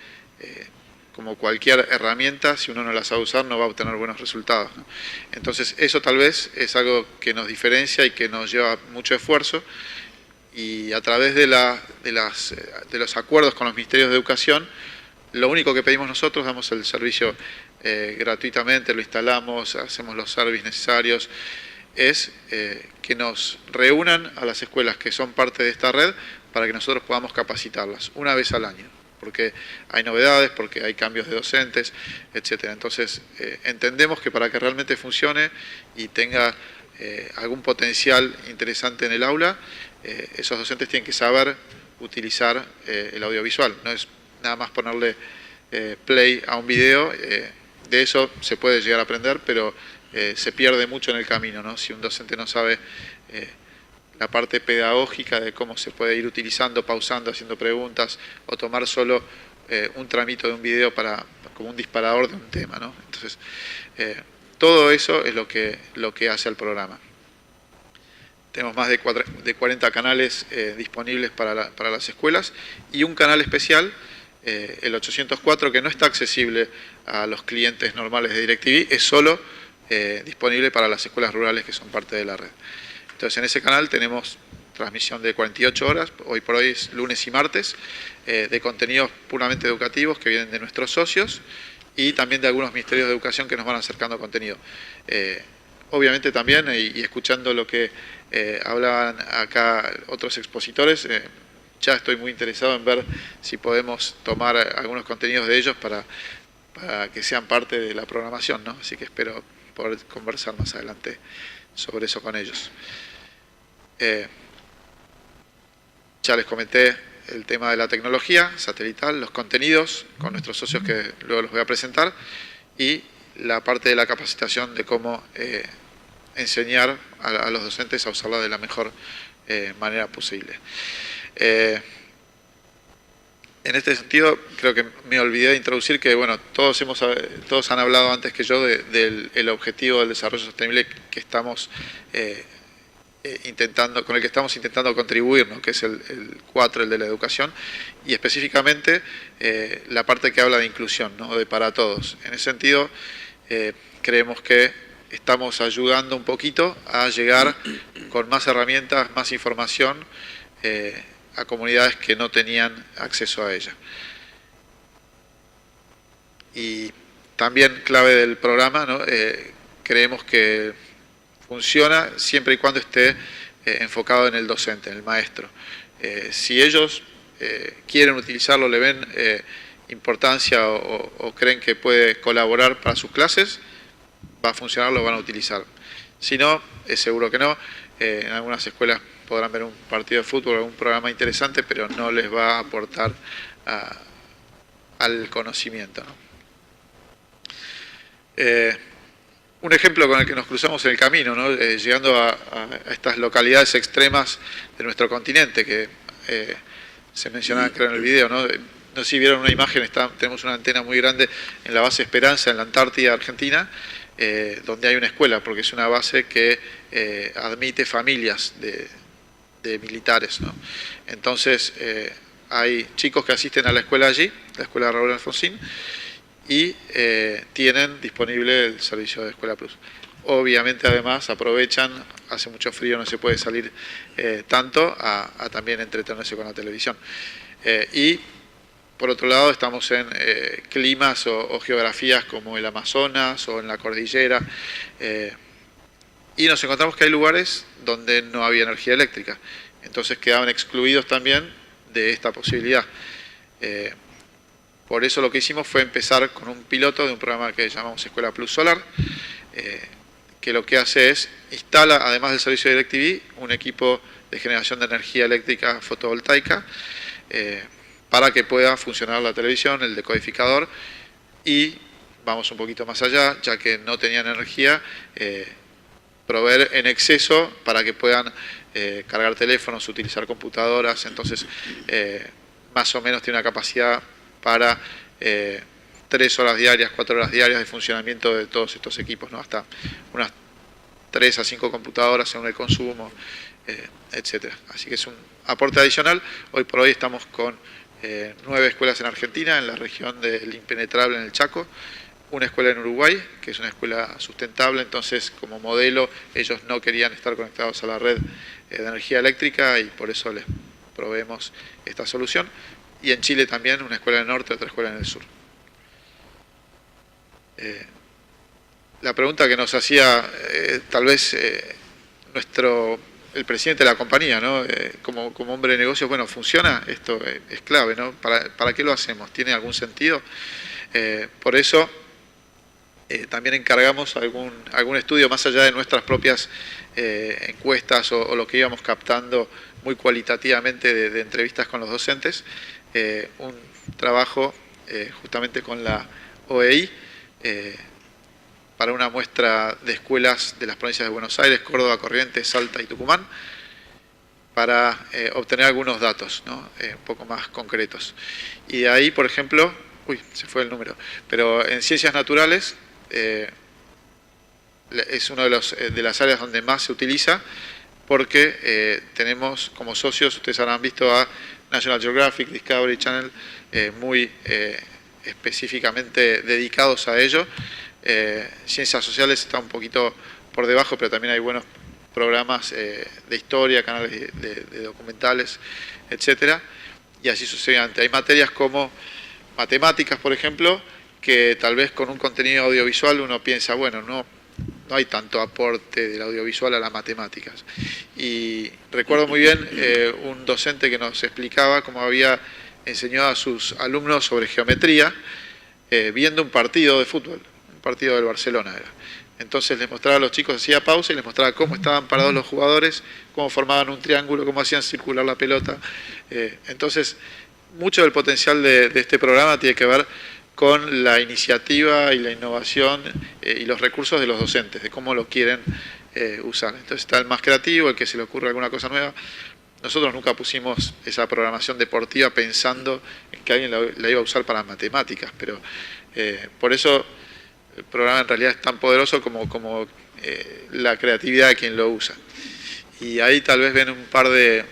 como cualquier herramienta, si uno no la sabe usar, no va a obtener buenos resultados, ¿no? Entonces, eso tal vez es algo que nos diferencia y que nos lleva mucho esfuerzo, y a través de los acuerdos con los ministerios de educación, lo único que pedimos nosotros, damos el servicio gratuitamente, lo instalamos, hacemos los servicios necesarios, es que nos reúnan a las escuelas que son parte de esta red para que nosotros podamos capacitarlas una vez al año, porque hay novedades, porque hay cambios de docentes, etcétera. Entonces, entendemos que para que realmente funcione y tenga algún potencial interesante en el aula, esos docentes tienen que saber utilizar el audiovisual. No es nada más ponerle play a un video, de eso se puede llegar a aprender, pero se pierde mucho en el camino, ¿no? Si un docente no sabe la parte pedagógica de cómo se puede ir utilizando, pausando, haciendo preguntas, o tomar solo un tramito de un video como un disparador de un tema, ¿no? Entonces, todo eso es lo que hace el programa. Tenemos más de 40 canales disponibles para las escuelas y un canal especial, el 804, que no está accesible a los clientes normales de DirecTV, es solo disponible para las escuelas rurales que son parte de la red. Entonces, en ese canal tenemos transmisión de 48 horas, hoy por hoy es lunes y martes, de contenidos puramente educativos que vienen de nuestros socios y también de algunos ministerios de educación que nos van acercando contenido. Obviamente también, y escuchando lo que hablaban acá otros expositores, ya estoy muy interesado en ver si podemos tomar algunos contenidos de ellos para que sean parte de la programación, ¿no? Así que espero poder conversar más adelante sobre eso con ellos. Ya les comenté el tema de la tecnología satelital, los contenidos con nuestros socios que luego los voy a presentar, y la parte de la capacitación de cómo enseñar a los docentes a usarla de la mejor manera posible. En este sentido, creo que me olvidé de introducir que, bueno, todos han hablado antes que yo del objetivo del desarrollo sostenible que estamos con el que estamos intentando contribuir, ¿no? Que es el 4, el de la educación, y específicamente la parte que habla de inclusión, ¿no? De para todos. En ese sentido, creemos que estamos ayudando un poquito a llegar con más herramientas, más información a comunidades que no tenían acceso a ella. Y también clave del programa, ¿no? Creemos que funciona siempre y cuando esté enfocado en el docente, en el maestro. Si ellos quieren utilizarlo, le ven importancia o creen que puede colaborar para sus clases, va a funcionar, lo van a utilizar. Si no, es seguro que no. En algunas escuelas podrán ver un partido de fútbol o algún programa interesante, pero no les va a aportar al conocimiento, ¿no? Un ejemplo con el que nos cruzamos en el camino, ¿no? Llegando a estas localidades extremas de nuestro continente, que se mencionaba creo en el video, ¿no? No sé si vieron una imagen, tenemos una antena muy grande en la base Esperanza, en la Antártida Argentina, donde hay una escuela, porque es una base que admite familias de militares, ¿no? Entonces, hay chicos que asisten a la escuela allí, la escuela Raúl Alfonsín, y tienen disponible el servicio de Escuela Plus. obviamente además aprovechan, hace mucho frío, no se puede salir tanto, a también entretenerse con la televisión. Y por otro lado estamos en climas o geografías como el Amazonas o en la cordillera, y nos encontramos que hay lugares donde no había energía eléctrica, entonces quedaban excluidos también de esta posibilidad. Por eso lo que hicimos fue empezar con un piloto de un programa que llamamos Escuela Plus Solar, que lo que hace es instala, además del servicio de DirecTV, un equipo de generación de energía eléctrica fotovoltaica para que pueda funcionar la televisión, el decodificador, y vamos un poquito más allá, ya que no tenían energía, proveer en exceso para que puedan cargar teléfonos, utilizar computadoras. Entonces más o menos tiene una capacidad para 3 horas diarias, 4 horas diarias de funcionamiento de todos estos equipos, ¿no? Hasta unas 3 a 5 computadoras según el consumo, etcétera. Así que es un aporte adicional. Hoy por hoy estamos con 9 escuelas en Argentina, en la región del Impenetrable, en el Chaco, una escuela en Uruguay, que es una escuela sustentable, entonces como modelo ellos no querían estar conectados a la red de energía eléctrica y por eso les proveemos esta solución. Y en Chile también, una escuela en el norte, otra escuela en el sur. La pregunta que nos hacía tal vez el presidente de la compañía, ¿no? Como hombre de negocios, bueno, ¿funciona? Esto es clave, ¿no? ¿Para qué lo hacemos? ¿Tiene algún sentido? Por eso también encargamos algún estudio más allá de nuestras propias encuestas o lo que íbamos captando muy cualitativamente de entrevistas con los docentes, un trabajo justamente con la OEI para una muestra de escuelas de las provincias de Buenos Aires, Córdoba, Corrientes, Salta y Tucumán, para obtener algunos datos, ¿no? Un poco más concretos. Y de ahí, por ejemplo, se fue el número, pero en ciencias naturales es una de las áreas donde más se utiliza, porque tenemos como socios, ustedes habrán visto a National Geographic, Discovery Channel, muy específicamente dedicados a ello. Ciencias sociales está un poquito por debajo, pero también hay buenos programas de historia, canales de documentales, etcétera, y así sucesivamente. Hay materias como matemáticas, por ejemplo, que tal vez con un contenido audiovisual uno piensa, bueno, no hay tanto aporte del audiovisual a las matemáticas. Y recuerdo muy bien un docente que nos explicaba cómo había enseñado a sus alumnos sobre geometría viendo un partido de fútbol, un partido del Barcelona era. Entonces les mostraba a los chicos, hacía pausa y les mostraba cómo estaban parados los jugadores, cómo formaban un triángulo, cómo hacían circular la pelota. Entonces, mucho del potencial de este programa tiene que ver con la iniciativa y la innovación y los recursos de los docentes, de cómo lo quieren usar. Entonces está el más creativo, el que se le ocurre alguna cosa nueva. Nosotros nunca pusimos esa programación deportiva pensando en que alguien la iba a usar para matemáticas, pero por eso el programa en realidad es tan poderoso como la creatividad de quien lo usa. Y ahí tal vez ven un par de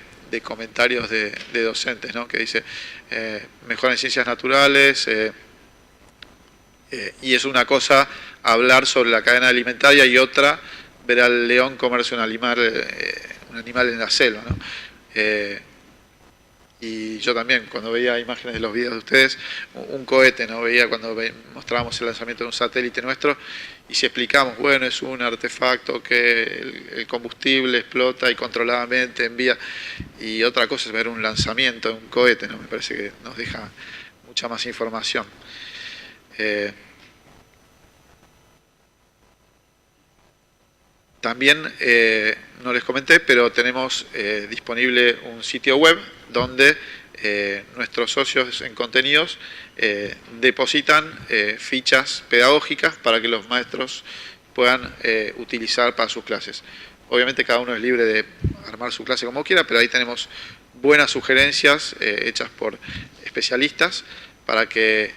comentarios de docentes, ¿no? Que dice, mejor en ciencias naturales, y es una cosa hablar sobre la cadena alimentaria y otra ver al león comerse un animal en la selva, ¿no? Y yo también, cuando veía imágenes de los videos de ustedes, un cohete, ¿no? Veía cuando mostrábamos el lanzamiento de un satélite nuestro, y si explicamos, bueno, es un artefacto que el combustible explota y controladamente envía, y otra cosa es ver un lanzamiento de un cohete, ¿no? Me parece que nos deja mucha más información. También, no les comenté, pero tenemos disponible un sitio web donde nuestros socios en contenidos depositan fichas pedagógicas para que los maestros puedan utilizar para sus clases. Obviamente cada uno es libre de armar su clase como quiera, pero ahí tenemos buenas sugerencias hechas por especialistas para que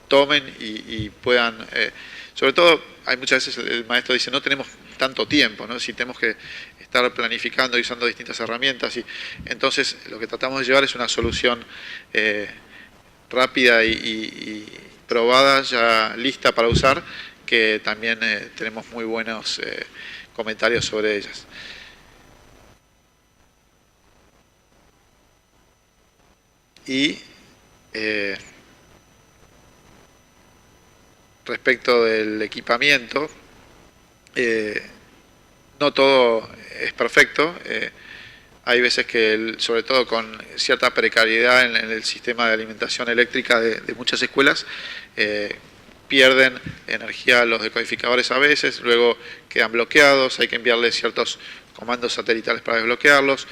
tomen y puedan... sobre todo, hay muchas veces el maestro dice, no tenemos tanto tiempo, ¿no? Si tenemos que estar planificando y usando distintas herramientas. Y entonces, lo que tratamos de llevar es una solución rápida y probada, ya lista para usar, que también tenemos muy buenos comentarios sobre ellas. Y respecto del equipamiento, no todo es perfecto. Hay veces que, sobre todo con cierta precariedad en el sistema de alimentación eléctrica de muchas escuelas, pierden energía los decodificadores a veces, luego quedan bloqueados, hay que enviarles ciertos comandos satelitales para desbloquearlos,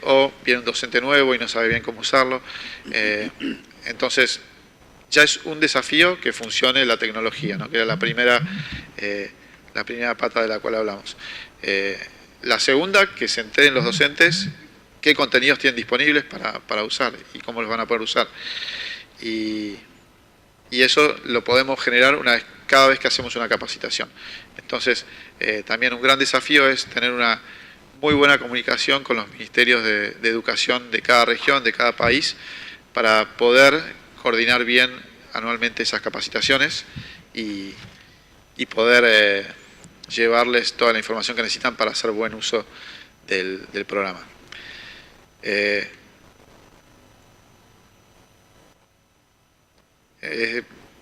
o viene un docente nuevo y no sabe bien cómo usarlo. Entonces, ya es un desafío que funcione la tecnología, ¿no? Que era la primera pata de la cual hablamos. La segunda, que se enteren los docentes qué contenidos tienen disponibles para usar y cómo los van a poder usar. Y eso lo podemos generar cada vez que hacemos una capacitación. Entonces, también un gran desafío es tener una muy buena comunicación con los ministerios de educación de cada región, de cada país, para poder coordinar bien anualmente esas capacitaciones y poder llevarles toda la información que necesitan para hacer buen uso del programa.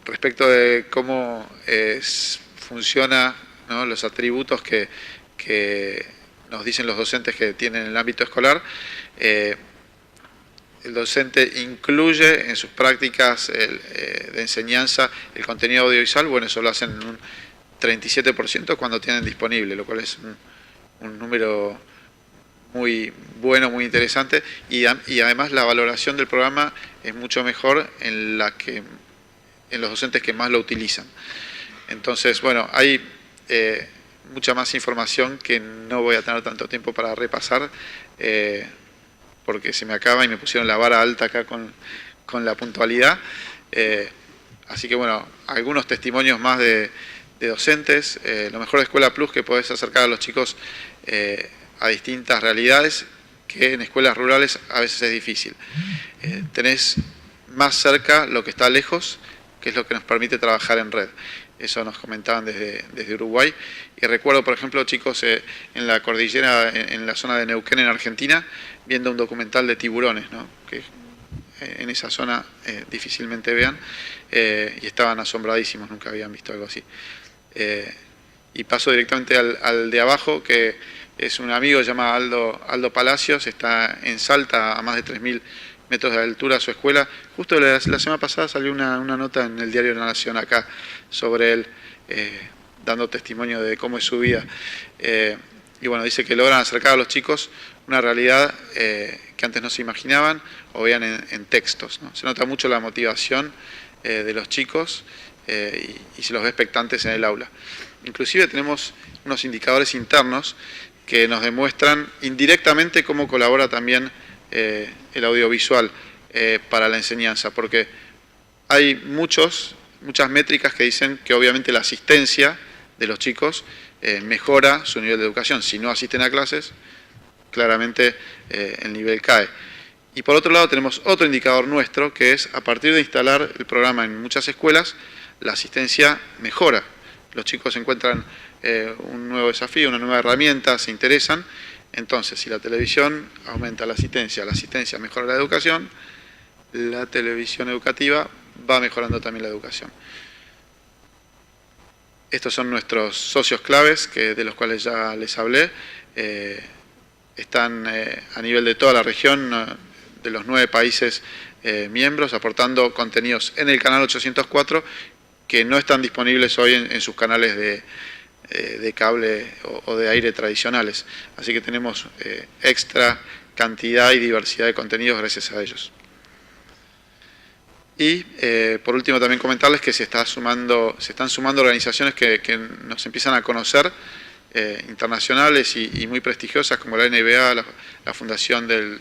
Respecto de cómo funciona, ¿no?, los atributos que nos dicen los docentes que tienen en el ámbito escolar, el docente incluye en sus prácticas de enseñanza el contenido audiovisual. Bueno, eso lo hacen en un 37% cuando tienen disponible, lo cual es un número muy bueno, muy interesante, y además la valoración del programa es mucho mejor en los docentes que más lo utilizan. Entonces, bueno, hay mucha más información que no voy a tener tanto tiempo para repasar, porque se me acaba y me pusieron la vara alta acá con la puntualidad. Así que bueno, algunos testimonios más de docentes. Lo mejor de Escuela Plus, que podés acercar a los chicos a distintas realidades, que en escuelas rurales a veces es difícil. Tenés más cerca lo que está lejos, que es lo que nos permite trabajar en red. Eso nos comentaban desde Uruguay. Y recuerdo, por ejemplo, chicos en la cordillera, en la zona de Neuquén, en Argentina, viendo un documental de tiburones, ¿no?, que en esa zona difícilmente vean, y estaban asombradísimos, nunca habían visto algo así. Y paso directamente al de abajo, que es un amigo, se llama Aldo Palacios, está en Salta, a más de 3.000 metros de altura su escuela. Justo la semana pasada salió una nota en el diario La Nación acá sobre él, dando testimonio de cómo es su vida. Y bueno, dice que logran acercar a los chicos una realidad que antes no se imaginaban o veían en textos, ¿no? Se nota mucho la motivación de los chicos y se los ve expectantes en el aula. Inclusive tenemos unos indicadores internos que nos demuestran indirectamente cómo colabora también el audiovisual para la enseñanza, porque hay muchas métricas que dicen que obviamente la asistencia de los chicos mejora su nivel de educación. Si no asisten a clases, claramente el nivel cae. Y por otro lado tenemos otro indicador nuestro, que es a partir de instalar el programa en muchas escuelas, la asistencia mejora. Los chicos encuentran un nuevo desafío, una nueva herramienta, se interesan. Entonces, si la televisión aumenta la asistencia mejora la educación, la televisión educativa va mejorando también la educación. Estos son nuestros socios claves, de los cuales ya les hablé. Están a nivel de toda la región, de los 9 países miembros, aportando contenidos en el canal 804 que no están disponibles hoy en sus canales de cable o de aire tradicionales. Así que tenemos extra cantidad y diversidad de contenidos gracias a ellos. Y por último también comentarles que se están sumando organizaciones que nos empiezan a conocer, internacionales y muy prestigiosas, como la NBA, la Fundación del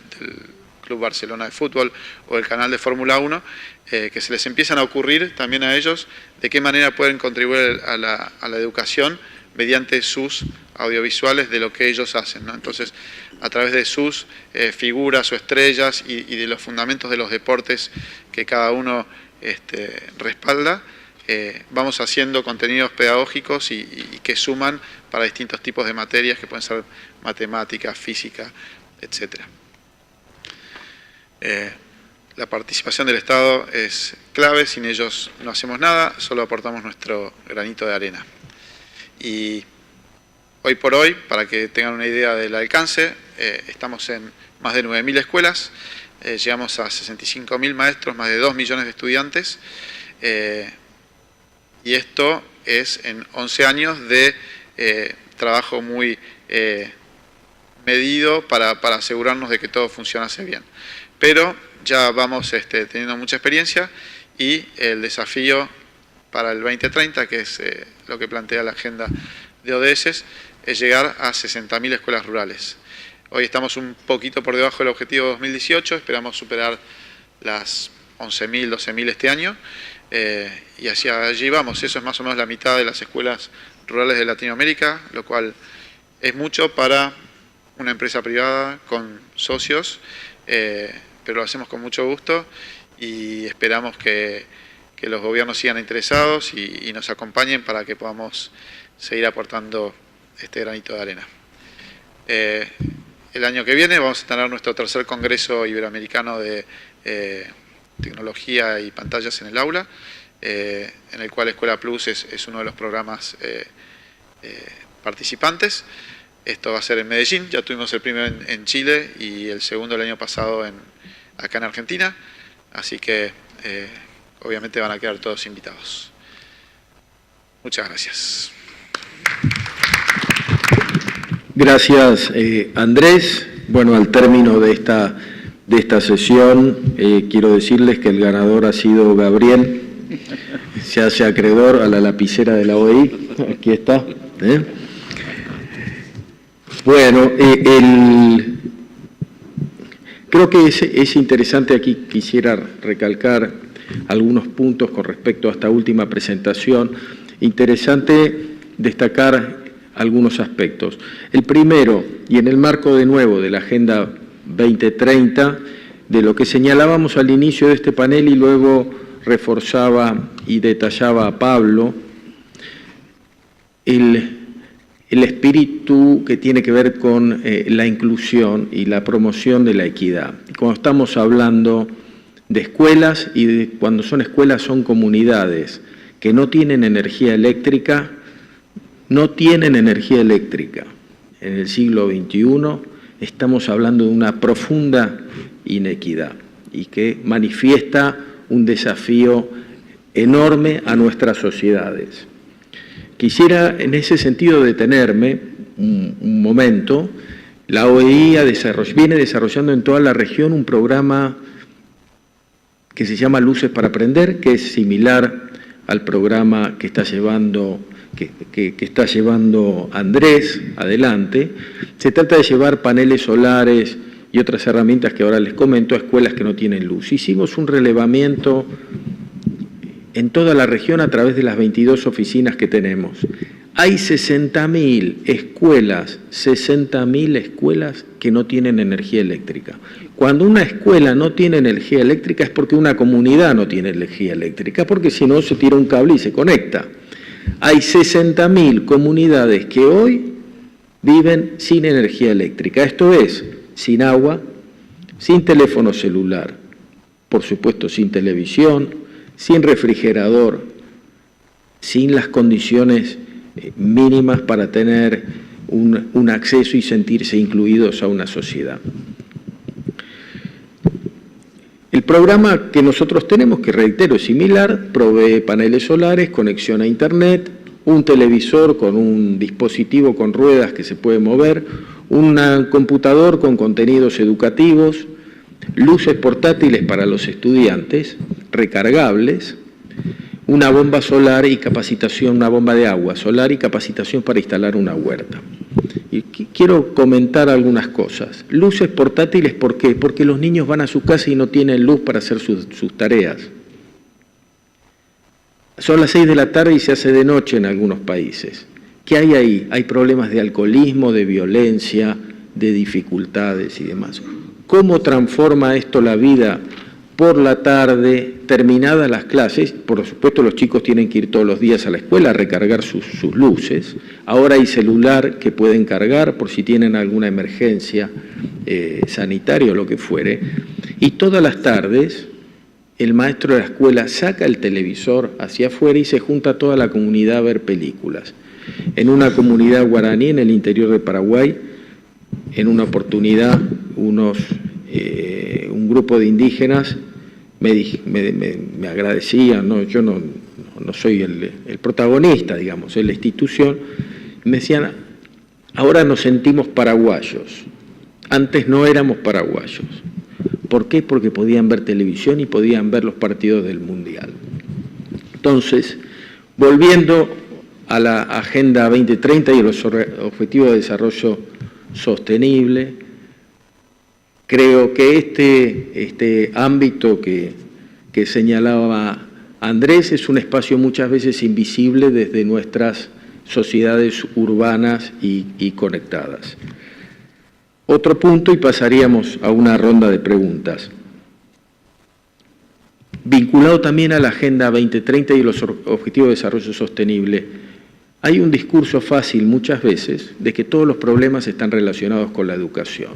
Club Barcelona de Fútbol o el canal de Fórmula 1, que se les empiezan a ocurrir también a ellos de qué manera pueden contribuir a la educación mediante sus audiovisuales de lo que ellos hacen, ¿no? Entonces, a través de sus figuras o estrellas y de los fundamentos de los deportes que cada uno respalda, vamos haciendo contenidos pedagógicos y que suman para distintos tipos de materias que pueden ser matemática, física, etc. La participación del Estado es clave, sin ellos no hacemos nada, solo aportamos nuestro granito de arena. Y hoy por hoy, para que tengan una idea del alcance, estamos en más de 9.000 escuelas, llegamos a 65.000 maestros, más de 2 millones de estudiantes, y esto es en 11 años de trabajo muy medido para asegurarnos de que todo funcionase bien. Pero ya vamos teniendo mucha experiencia y el desafío para el 2030, que es lo que plantea la agenda de ODS, es llegar a 60.000 escuelas rurales. Hoy estamos un poquito por debajo del objetivo 2018, esperamos superar las 11.000, 12.000 este año, y hacia allí vamos. Eso es más o menos la mitad de las escuelas rurales de Latinoamérica, lo cual es mucho para una empresa privada con socios, pero lo hacemos con mucho gusto y esperamos que los gobiernos sigan interesados y nos acompañen para que podamos seguir aportando este granito de arena. El año que viene vamos a tener nuestro tercer Congreso Iberoamericano de Tecnología y Pantallas en el Aula, en el cual Escuela Plus es uno de los programas participantes. Esto va a ser en Medellín, ya tuvimos el primero en Chile y el segundo el año pasado acá en Argentina, así que obviamente van a quedar todos invitados. Muchas gracias. Gracias, Andrés. Bueno, al término de esta sesión, quiero decirles que el ganador ha sido Gabriel. Se hace acreedor a la lapicera de la OEI. Aquí está. Bueno, creo que es interesante, aquí quisiera recalcar algunos puntos con respecto a esta última presentación. Interesante destacar algunos aspectos. El primero, y en el marco de nuevo de la Agenda 2030, de lo que señalábamos al inicio de este panel y luego reforzaba y detallaba a Pablo, el espíritu que tiene que ver con la inclusión y la promoción de la equidad. Cuando estamos hablando de escuelas, y cuando son escuelas son comunidades que no tienen energía eléctrica, En el siglo XXI estamos hablando de una profunda inequidad y que manifiesta un desafío enorme a nuestras sociedades. Quisiera en ese sentido detenerme un momento. La OEI viene desarrollando en toda la región un programa que se llama Luces para Aprender, que es similar al programa que está llevando Andrés adelante. Se trata de llevar paneles solares y otras herramientas que ahora les comento a escuelas que no tienen luz. Hicimos un relevamiento en toda la región a través de las 22 oficinas que tenemos. Hay 60.000 escuelas que no tienen energía eléctrica. Cuando una escuela no tiene energía eléctrica es porque una comunidad no tiene energía eléctrica, porque si no se tira un cable y se conecta. Hay 60.000 comunidades que hoy viven sin energía eléctrica, esto es, sin agua, sin teléfono celular, por supuesto sin televisión, sin refrigerador, sin las condiciones mínimas para tener un acceso y sentirse incluidos a una sociedad. El programa que nosotros tenemos, que reitero es similar, provee paneles solares, conexión a Internet, un televisor con un dispositivo con ruedas que se puede mover, un computador con contenidos educativos, luces portátiles para los estudiantes, recargables, una bomba solar y capacitación, una bomba de agua solar y capacitación para instalar una huerta. Y quiero comentar algunas cosas. Luces portátiles, ¿por qué? Porque los niños van a su casa y no tienen luz para hacer sus tareas. Son las 6 de la tarde y se hace de noche en algunos países. ¿Qué hay ahí? Hay problemas de alcoholismo, de violencia, de dificultades y demás. ¿Cómo transforma esto la vida por la tarde, terminadas las clases, por supuesto los chicos tienen que ir todos los días a la escuela a recargar sus luces. Ahora hay celular que pueden cargar por si tienen alguna emergencia sanitaria o lo que fuere. Y todas las tardes el maestro de la escuela saca el televisor hacia afuera y se junta toda la comunidad a ver películas. En una comunidad guaraní en el interior de Paraguay, en una oportunidad un grupo de indígenas me agradecían, ¿no? Yo no soy el protagonista, digamos, es la institución, me decían, ahora nos sentimos paraguayos, antes no éramos paraguayos. ¿Por qué? Porque podían ver televisión y podían ver los partidos del Mundial. Entonces, volviendo a la Agenda 2030 y los Objetivos de Desarrollo Sostenible, creo que este ámbito que señalaba Andrés es un espacio muchas veces invisible desde nuestras sociedades urbanas y conectadas. Otro punto y pasaríamos a una ronda de preguntas. Vinculado también a la Agenda 2030 y los Objetivos de Desarrollo Sostenible, hay un discurso fácil muchas veces de que todos los problemas están relacionados con la educación.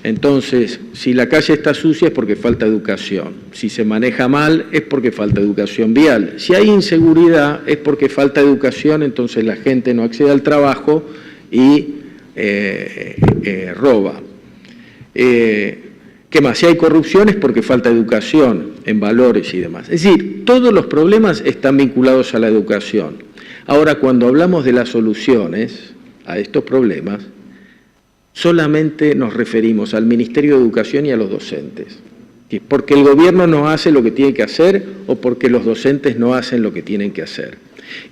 Entonces, si la calle está sucia es porque falta educación, si se maneja mal es porque falta educación vial, si hay inseguridad es porque falta educación, entonces la gente no accede al trabajo y roba. ¿Qué más? Si hay corrupción es porque falta educación en valores y demás. Es decir, todos los problemas están vinculados a la educación. Ahora, cuando hablamos de las soluciones a estos problemas, solamente nos referimos al Ministerio de Educación y a los docentes. Porque el gobierno no hace lo que tiene que hacer o porque los docentes no hacen lo que tienen que hacer.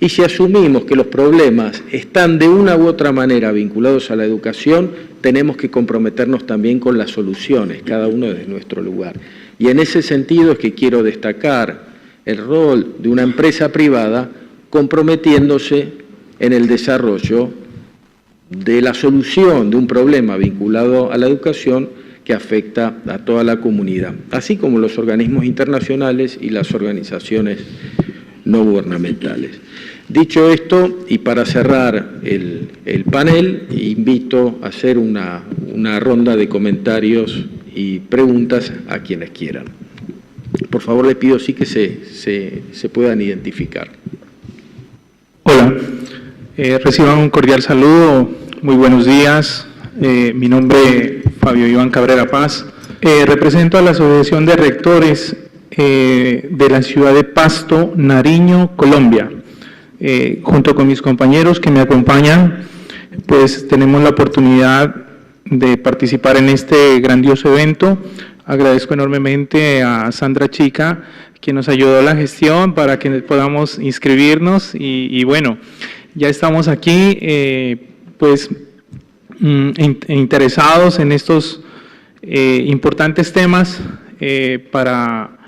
Y si asumimos que los problemas están de una u otra manera vinculados a la educación, tenemos que comprometernos también con las soluciones, cada uno desde nuestro lugar. Y en ese sentido es que quiero destacar el rol de una empresa privada comprometiéndose en el desarrollo de la solución de un problema vinculado a la educación que afecta a toda la comunidad, así como los organismos internacionales y las organizaciones no gubernamentales. Dicho esto, y para cerrar el panel, invito a hacer una ronda de comentarios y preguntas a quienes quieran. Por favor, les pido sí que se puedan identificar. Hola, reciban un cordial saludo, muy buenos días. Mi nombre es Fabio Iván Cabrera Paz. Represento a la Asociación de Rectores de la ciudad de Pasto, Nariño, Colombia. Junto con mis compañeros que me acompañan, pues tenemos la oportunidad de participar en este grandioso evento. Agradezco enormemente a Sandra Chica, quien nos ayudó a la gestión para que podamos inscribirnos y bueno, ya estamos aquí pues interesados en estos importantes temas para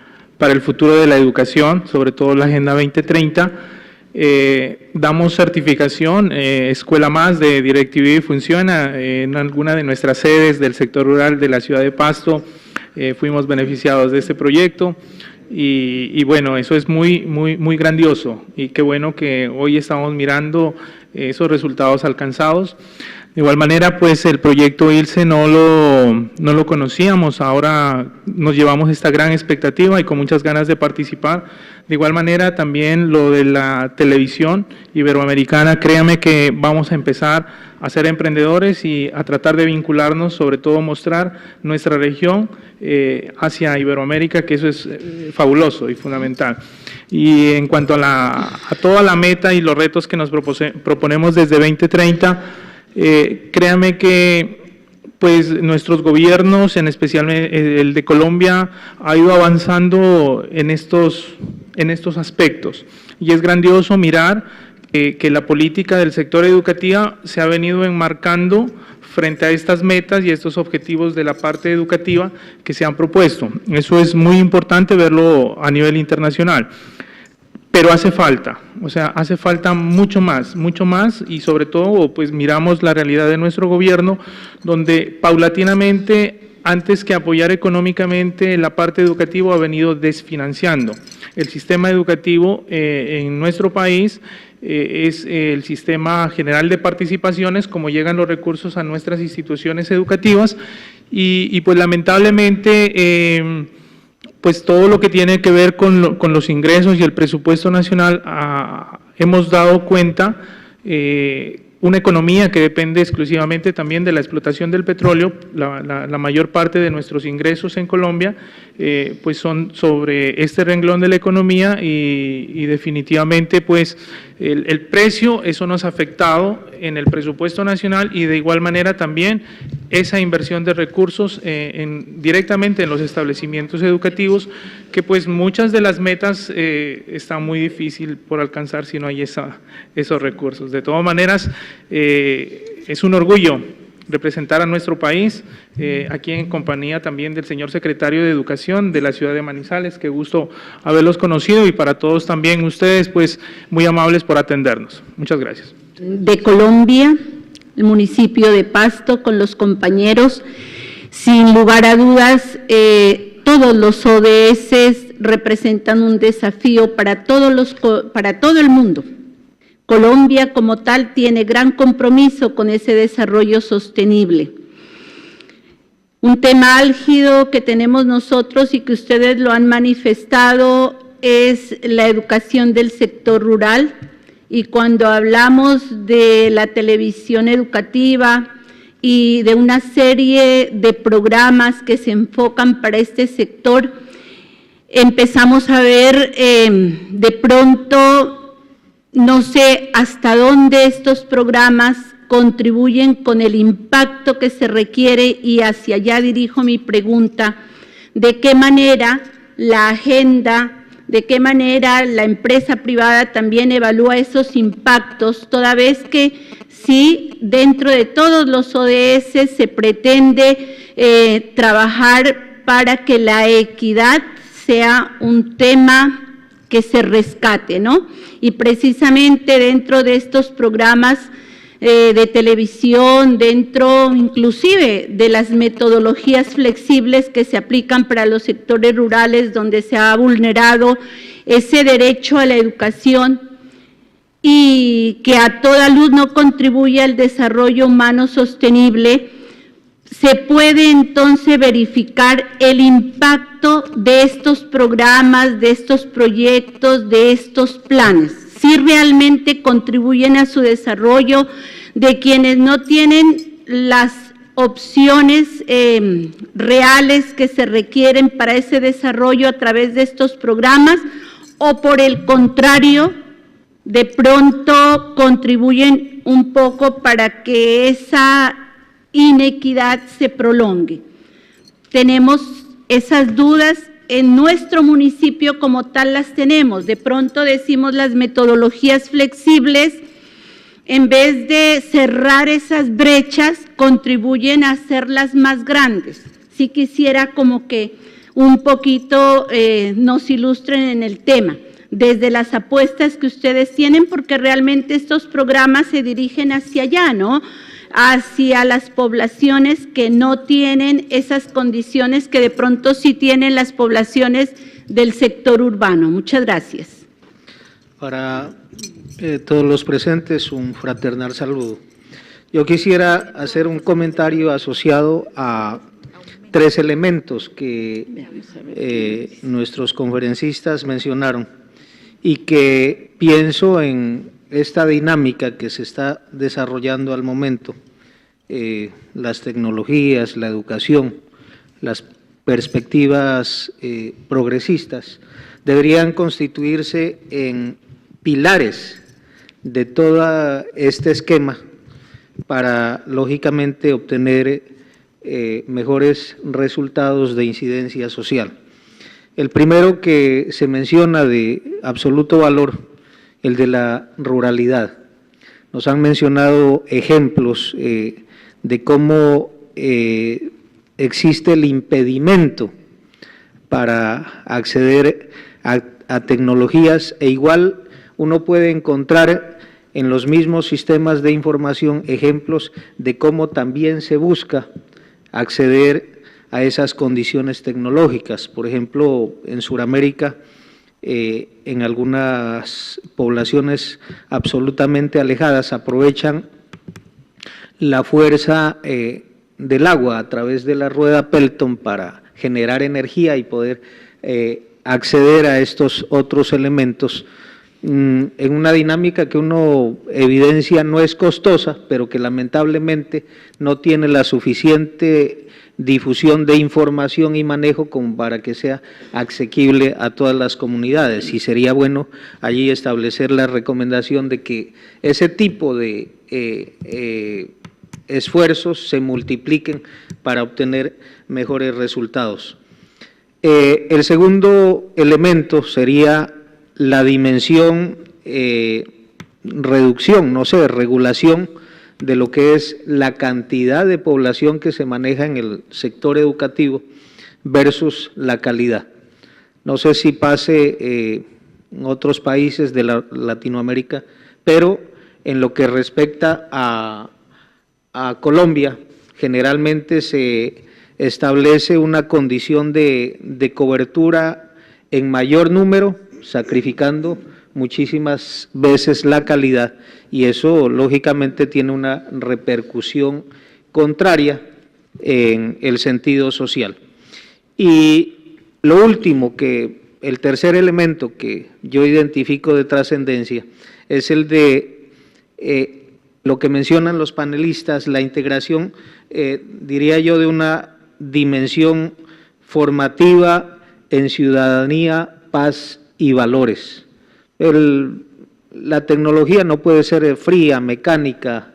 el futuro de la educación, sobre todo la Agenda 2030. Damos certificación Escuela Más de DirecTV funciona en alguna de nuestras sedes del sector rural de la ciudad de Pasto. Fuimos beneficiados de este proyecto y bueno, eso es muy grandioso y qué bueno que hoy estamos mirando esos resultados alcanzados. De igual manera, pues el proyecto ILSE no lo conocíamos, ahora nos llevamos esta gran expectativa y con muchas ganas de participar. De igual manera, también lo de la televisión iberoamericana, créame que vamos a empezar a ser emprendedores y a tratar de vincularnos, sobre todo mostrar nuestra región hacia Iberoamérica, que eso es fabuloso y fundamental. Y en cuanto a toda la meta y los retos que nos proponemos desde 2030, créanme que pues nuestros gobiernos, en especial el de Colombia, ha ido avanzando en estos aspectos. Y es grandioso mirar que la política del sector educativo se ha venido enmarcando frente a estas metas y estos objetivos de la parte educativa que se han propuesto. Eso es muy importante verlo a nivel internacional. pero hace falta, o sea, hace falta mucho más, y sobre todo, pues miramos la realidad de nuestro gobierno, donde paulatinamente, antes que apoyar económicamente la parte educativa, ha venido desfinanciando. El sistema educativo en nuestro país es el sistema general de participaciones, como llegan los recursos a nuestras instituciones educativas, y pues lamentablemente, pues todo lo que tiene que ver con los ingresos y el presupuesto nacional, hemos dado cuenta una economía que depende exclusivamente también de la explotación del petróleo. La mayor parte de nuestros ingresos en Colombia pues son sobre este renglón de la economía, y definitivamente pues el precio, eso nos ha afectado en el presupuesto nacional, y de igual manera también esa inversión de recursos directamente en los establecimientos educativos, que pues muchas de las metas están muy difícil por alcanzar si no hay esos recursos. De todas maneras, es un orgullo representar a nuestro país, aquí en compañía también del señor secretario de Educación de la ciudad de Manizales. Qué gusto haberlos conocido, y para todos también ustedes, pues muy amables por atendernos. Muchas gracias. De Colombia, el municipio de Pasto, con los compañeros, sin lugar a dudas, todos los ODS representan un desafío para todo el mundo. Colombia como tal tiene gran compromiso con ese desarrollo sostenible. Un tema álgido que tenemos nosotros y que ustedes lo han manifestado es la educación del sector rural, y cuando hablamos de la televisión educativa y de una serie de programas que se enfocan para este sector, empezamos a ver de pronto, no sé hasta dónde estos programas contribuyen con el impacto que se requiere, y hacia allá dirijo mi pregunta: ¿de qué manera la agenda, de qué manera la empresa privada también evalúa esos impactos, toda vez que sí, dentro de todos los ODS se pretende trabajar para que la equidad sea un tema que se rescate, ¿no? Y precisamente dentro de estos programas de televisión, dentro inclusive de las metodologías flexibles que se aplican para los sectores rurales, donde se ha vulnerado ese derecho a la educación y que a toda luz no contribuye al desarrollo humano sostenible, se puede entonces verificar el impacto de estos programas, de estos proyectos, de estos planes, si realmente contribuyen a su desarrollo, de quienes no tienen las opciones reales que se requieren para ese desarrollo a través de estos programas, o por el contrario, de pronto contribuyen un poco para que esa inequidad se prolongue. Tenemos esas dudas. En nuestro municipio como tal las tenemos. De pronto decimos las metodologías flexibles, en vez de cerrar esas brechas, contribuyen a hacerlas más grandes. Sí quisiera como que un poquito nos ilustren en el tema, desde las apuestas que ustedes tienen, porque realmente estos programas se dirigen hacia allá, ¿no?, hacia las poblaciones que no tienen esas condiciones que de pronto sí tienen las poblaciones del sector urbano. Muchas gracias. Para todos los presentes, un fraternal saludo. Yo quisiera hacer un comentario asociado a tres elementos que nuestros conferencistas mencionaron, y que pienso en esta dinámica que se está desarrollando al momento, las tecnologías, la educación, las perspectivas progresistas, deberían constituirse en pilares de todo este esquema para, lógicamente, obtener mejores resultados de incidencia social. El primero que se menciona de absoluto valor, el de la ruralidad. Nos han mencionado ejemplos de cómo existe el impedimento para acceder a tecnologías, e igual uno puede encontrar en los mismos sistemas de información ejemplos de cómo también se busca acceder a esas condiciones tecnológicas. Por ejemplo, en Sudamérica, en algunas poblaciones absolutamente alejadas, aprovechan la fuerza del agua a través de la rueda Pelton para generar energía y poder acceder a estos otros elementos en una dinámica que uno evidencia no es costosa, pero que lamentablemente no tiene la suficiente difusión de información y manejo como para que sea asequible a todas las comunidades, y sería bueno allí establecer la recomendación de que ese tipo de esfuerzos se multipliquen para obtener mejores resultados. El segundo elemento sería la dimensión regulación de lo que es la cantidad de población que se maneja en el sector educativo versus la calidad. No sé si pase en otros países de Latinoamérica, pero en lo que respecta a Colombia, generalmente se establece una condición de cobertura en mayor número, sacrificando muchísimas veces la calidad, y eso lógicamente tiene una repercusión contraria en el sentido social. Y lo último, el tercer elemento que yo identifico de trascendencia es el de lo que mencionan los panelistas, la integración, diría yo, de una dimensión formativa en ciudadanía, paz y valores. La tecnología no puede ser fría, mecánica,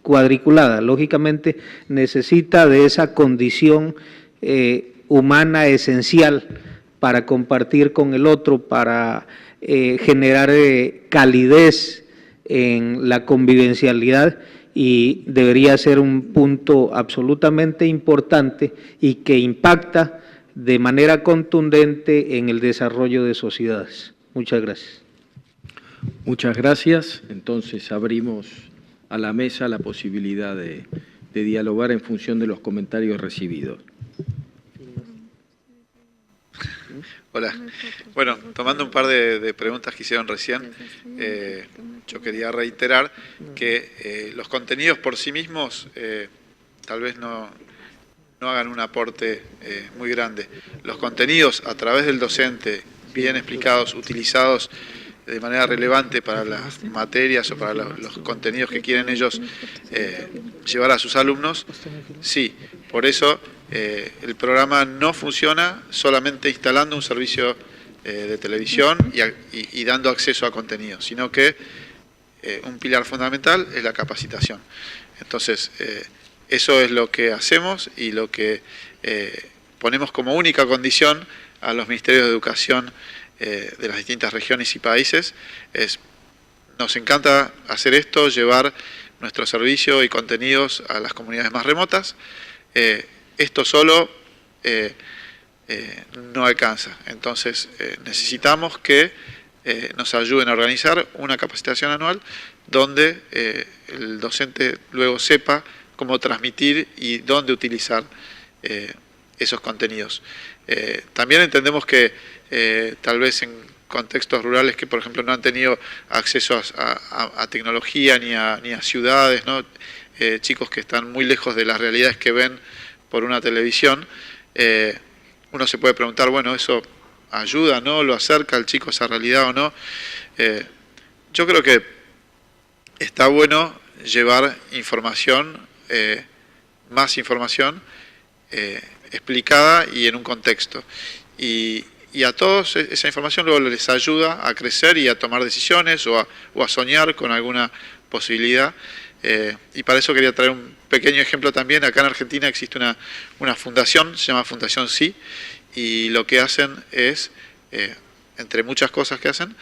cuadriculada. Lógicamente necesita de esa condición humana esencial para compartir con el otro, para generar calidez en la convivencialidad, y debería ser un punto absolutamente importante y que impacta de manera contundente en el desarrollo de sociedades. Muchas gracias. Muchas gracias. Entonces abrimos a la mesa la posibilidad de dialogar en función de los comentarios recibidos. Hola. Bueno, tomando un par de preguntas que hicieron recién, yo quería reiterar que los contenidos por sí mismos tal vez no hagan un aporte muy grande. Los contenidos a través del docente, bien explicados, utilizados de manera relevante para las materias o para los contenidos que quieren ellos llevar a sus alumnos, sí. Por eso el programa no funciona solamente instalando un servicio de televisión y dando acceso a contenidos, sino que un pilar fundamental es la capacitación. Entonces, eso es lo que hacemos y lo que ponemos como única condición a los ministerios de educación de las distintas regiones y países. Nos encanta hacer esto, llevar nuestro servicio y contenidos a las comunidades más remotas. Esto solo no alcanza, entonces necesitamos que nos ayuden a organizar una capacitación anual donde el docente luego sepa cómo transmitir y dónde utilizar esos contenidos. También entendemos que tal vez en contextos rurales que, por ejemplo, no han tenido acceso a tecnología ni a ciudades, ¿no? Chicos que están muy lejos de las realidades que ven por una televisión, uno se puede preguntar, bueno, ¿eso ayuda, no? ¿Lo acerca al chico a esa realidad o no? Yo creo que está bueno llevar información, más información explicada y en un contexto. Y a todos esa información luego les ayuda a crecer y a tomar decisiones o a soñar con alguna posibilidad. Y para eso quería traer un pequeño ejemplo también. Acá en Argentina existe una fundación, se llama Fundación Sí, y lo que hacen es, entre muchas cosas que hacen,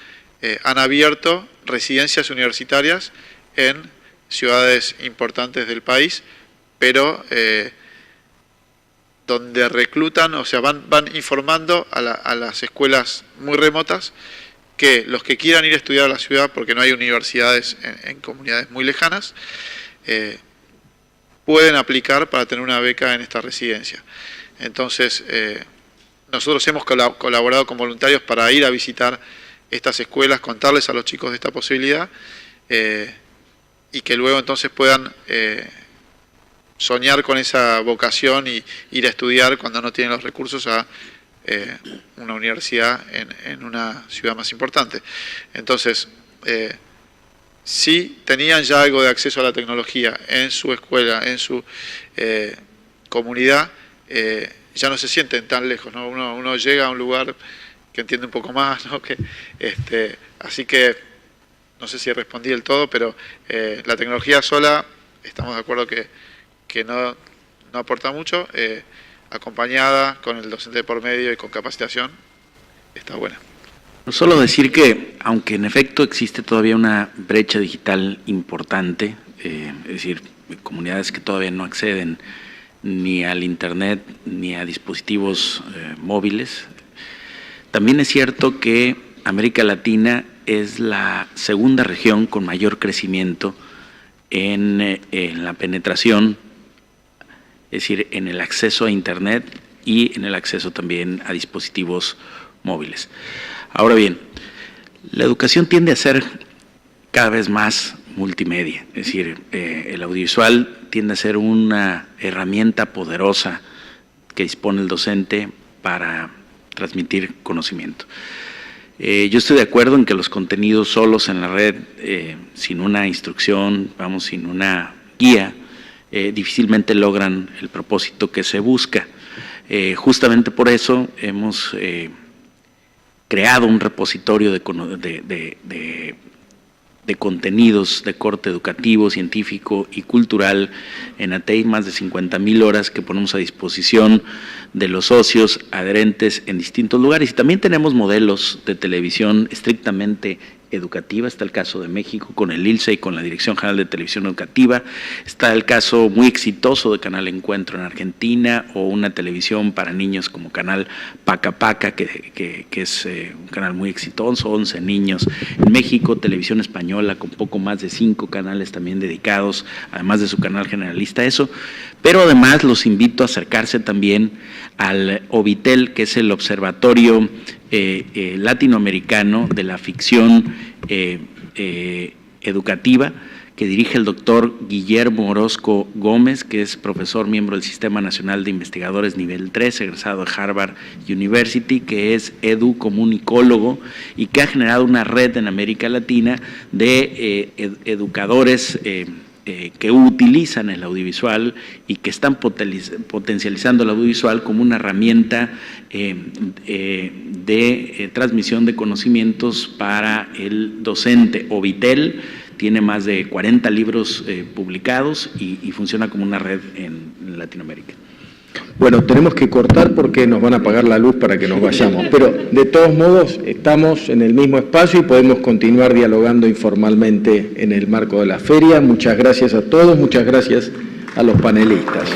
han abierto residencias universitarias en ciudades importantes del país, pero donde reclutan, o sea, van informando a las escuelas muy remotas que los que quieran ir a estudiar a la ciudad, porque no hay universidades en comunidades muy lejanas, pueden aplicar para tener una beca en esta residencia. Entonces, nosotros hemos colaborado con voluntarios para ir a visitar estas escuelas, contarles a los chicos de esta posibilidad y que luego entonces puedan soñar con esa vocación y ir a estudiar cuando no tienen los recursos a una universidad en una ciudad más importante. Entonces, si tenían ya algo de acceso a la tecnología en su escuela, en su comunidad, ya no se sienten tan lejos, ¿no? Uno llega a un lugar que entiende un poco más, ¿no? Así que, no sé si respondí del todo, pero la tecnología sola, estamos de acuerdo que no aporta mucho, acompañada con el docente por medio y con capacitación, está buena. Solo decir que, aunque en efecto existe todavía una brecha digital importante, es decir, comunidades que todavía no acceden ni al Internet ni a dispositivos móviles, también es cierto que América Latina es la segunda región con mayor crecimiento en la penetración, es decir, en el acceso a Internet y en el acceso también a dispositivos móviles. Ahora bien, la educación tiende a ser cada vez más multimedia, es decir, el audiovisual tiende a ser una herramienta poderosa que dispone el docente para transmitir conocimiento. Yo estoy de acuerdo en que los contenidos solos en la red, sin una instrucción, sin una guía, difícilmente logran el propósito que se busca. Justamente por eso hemos creado un repositorio de contenidos de corte educativo, científico y cultural en ATEI, más de 50,000 horas que ponemos a disposición de los socios adherentes en distintos lugares. Y también tenemos modelos de televisión estrictamente educativa. Está el caso de México con el ILSA y con la Dirección General de Televisión Educativa. Está el caso muy exitoso de Canal Encuentro en Argentina, o una televisión para niños como Canal Paca Paca, que es un canal muy exitoso, 11 niños. En México, Televisión Española con poco más de 5 canales también dedicados, además de su canal generalista, eso. Pero además los invito a acercarse también al OVITEL, que es el Observatorio Latinoamericano de la Ficción Educativa, que dirige el doctor Guillermo Orozco Gómez, que es profesor miembro del Sistema Nacional de Investigadores nivel 3, egresado de Harvard University, que es educomunicólogo y que ha generado una red en América Latina de educadores que utilizan el audiovisual y que están potencializando el audiovisual como una herramienta de transmisión de conocimientos para el docente. OVITEL tiene más de 40 libros publicados y funciona como una red en Latinoamérica. Bueno, tenemos que cortar porque nos van a apagar la luz para que nos vayamos, pero de todos modos estamos en el mismo espacio y podemos continuar dialogando informalmente en el marco de la feria. Muchas gracias a todos, muchas gracias a los panelistas.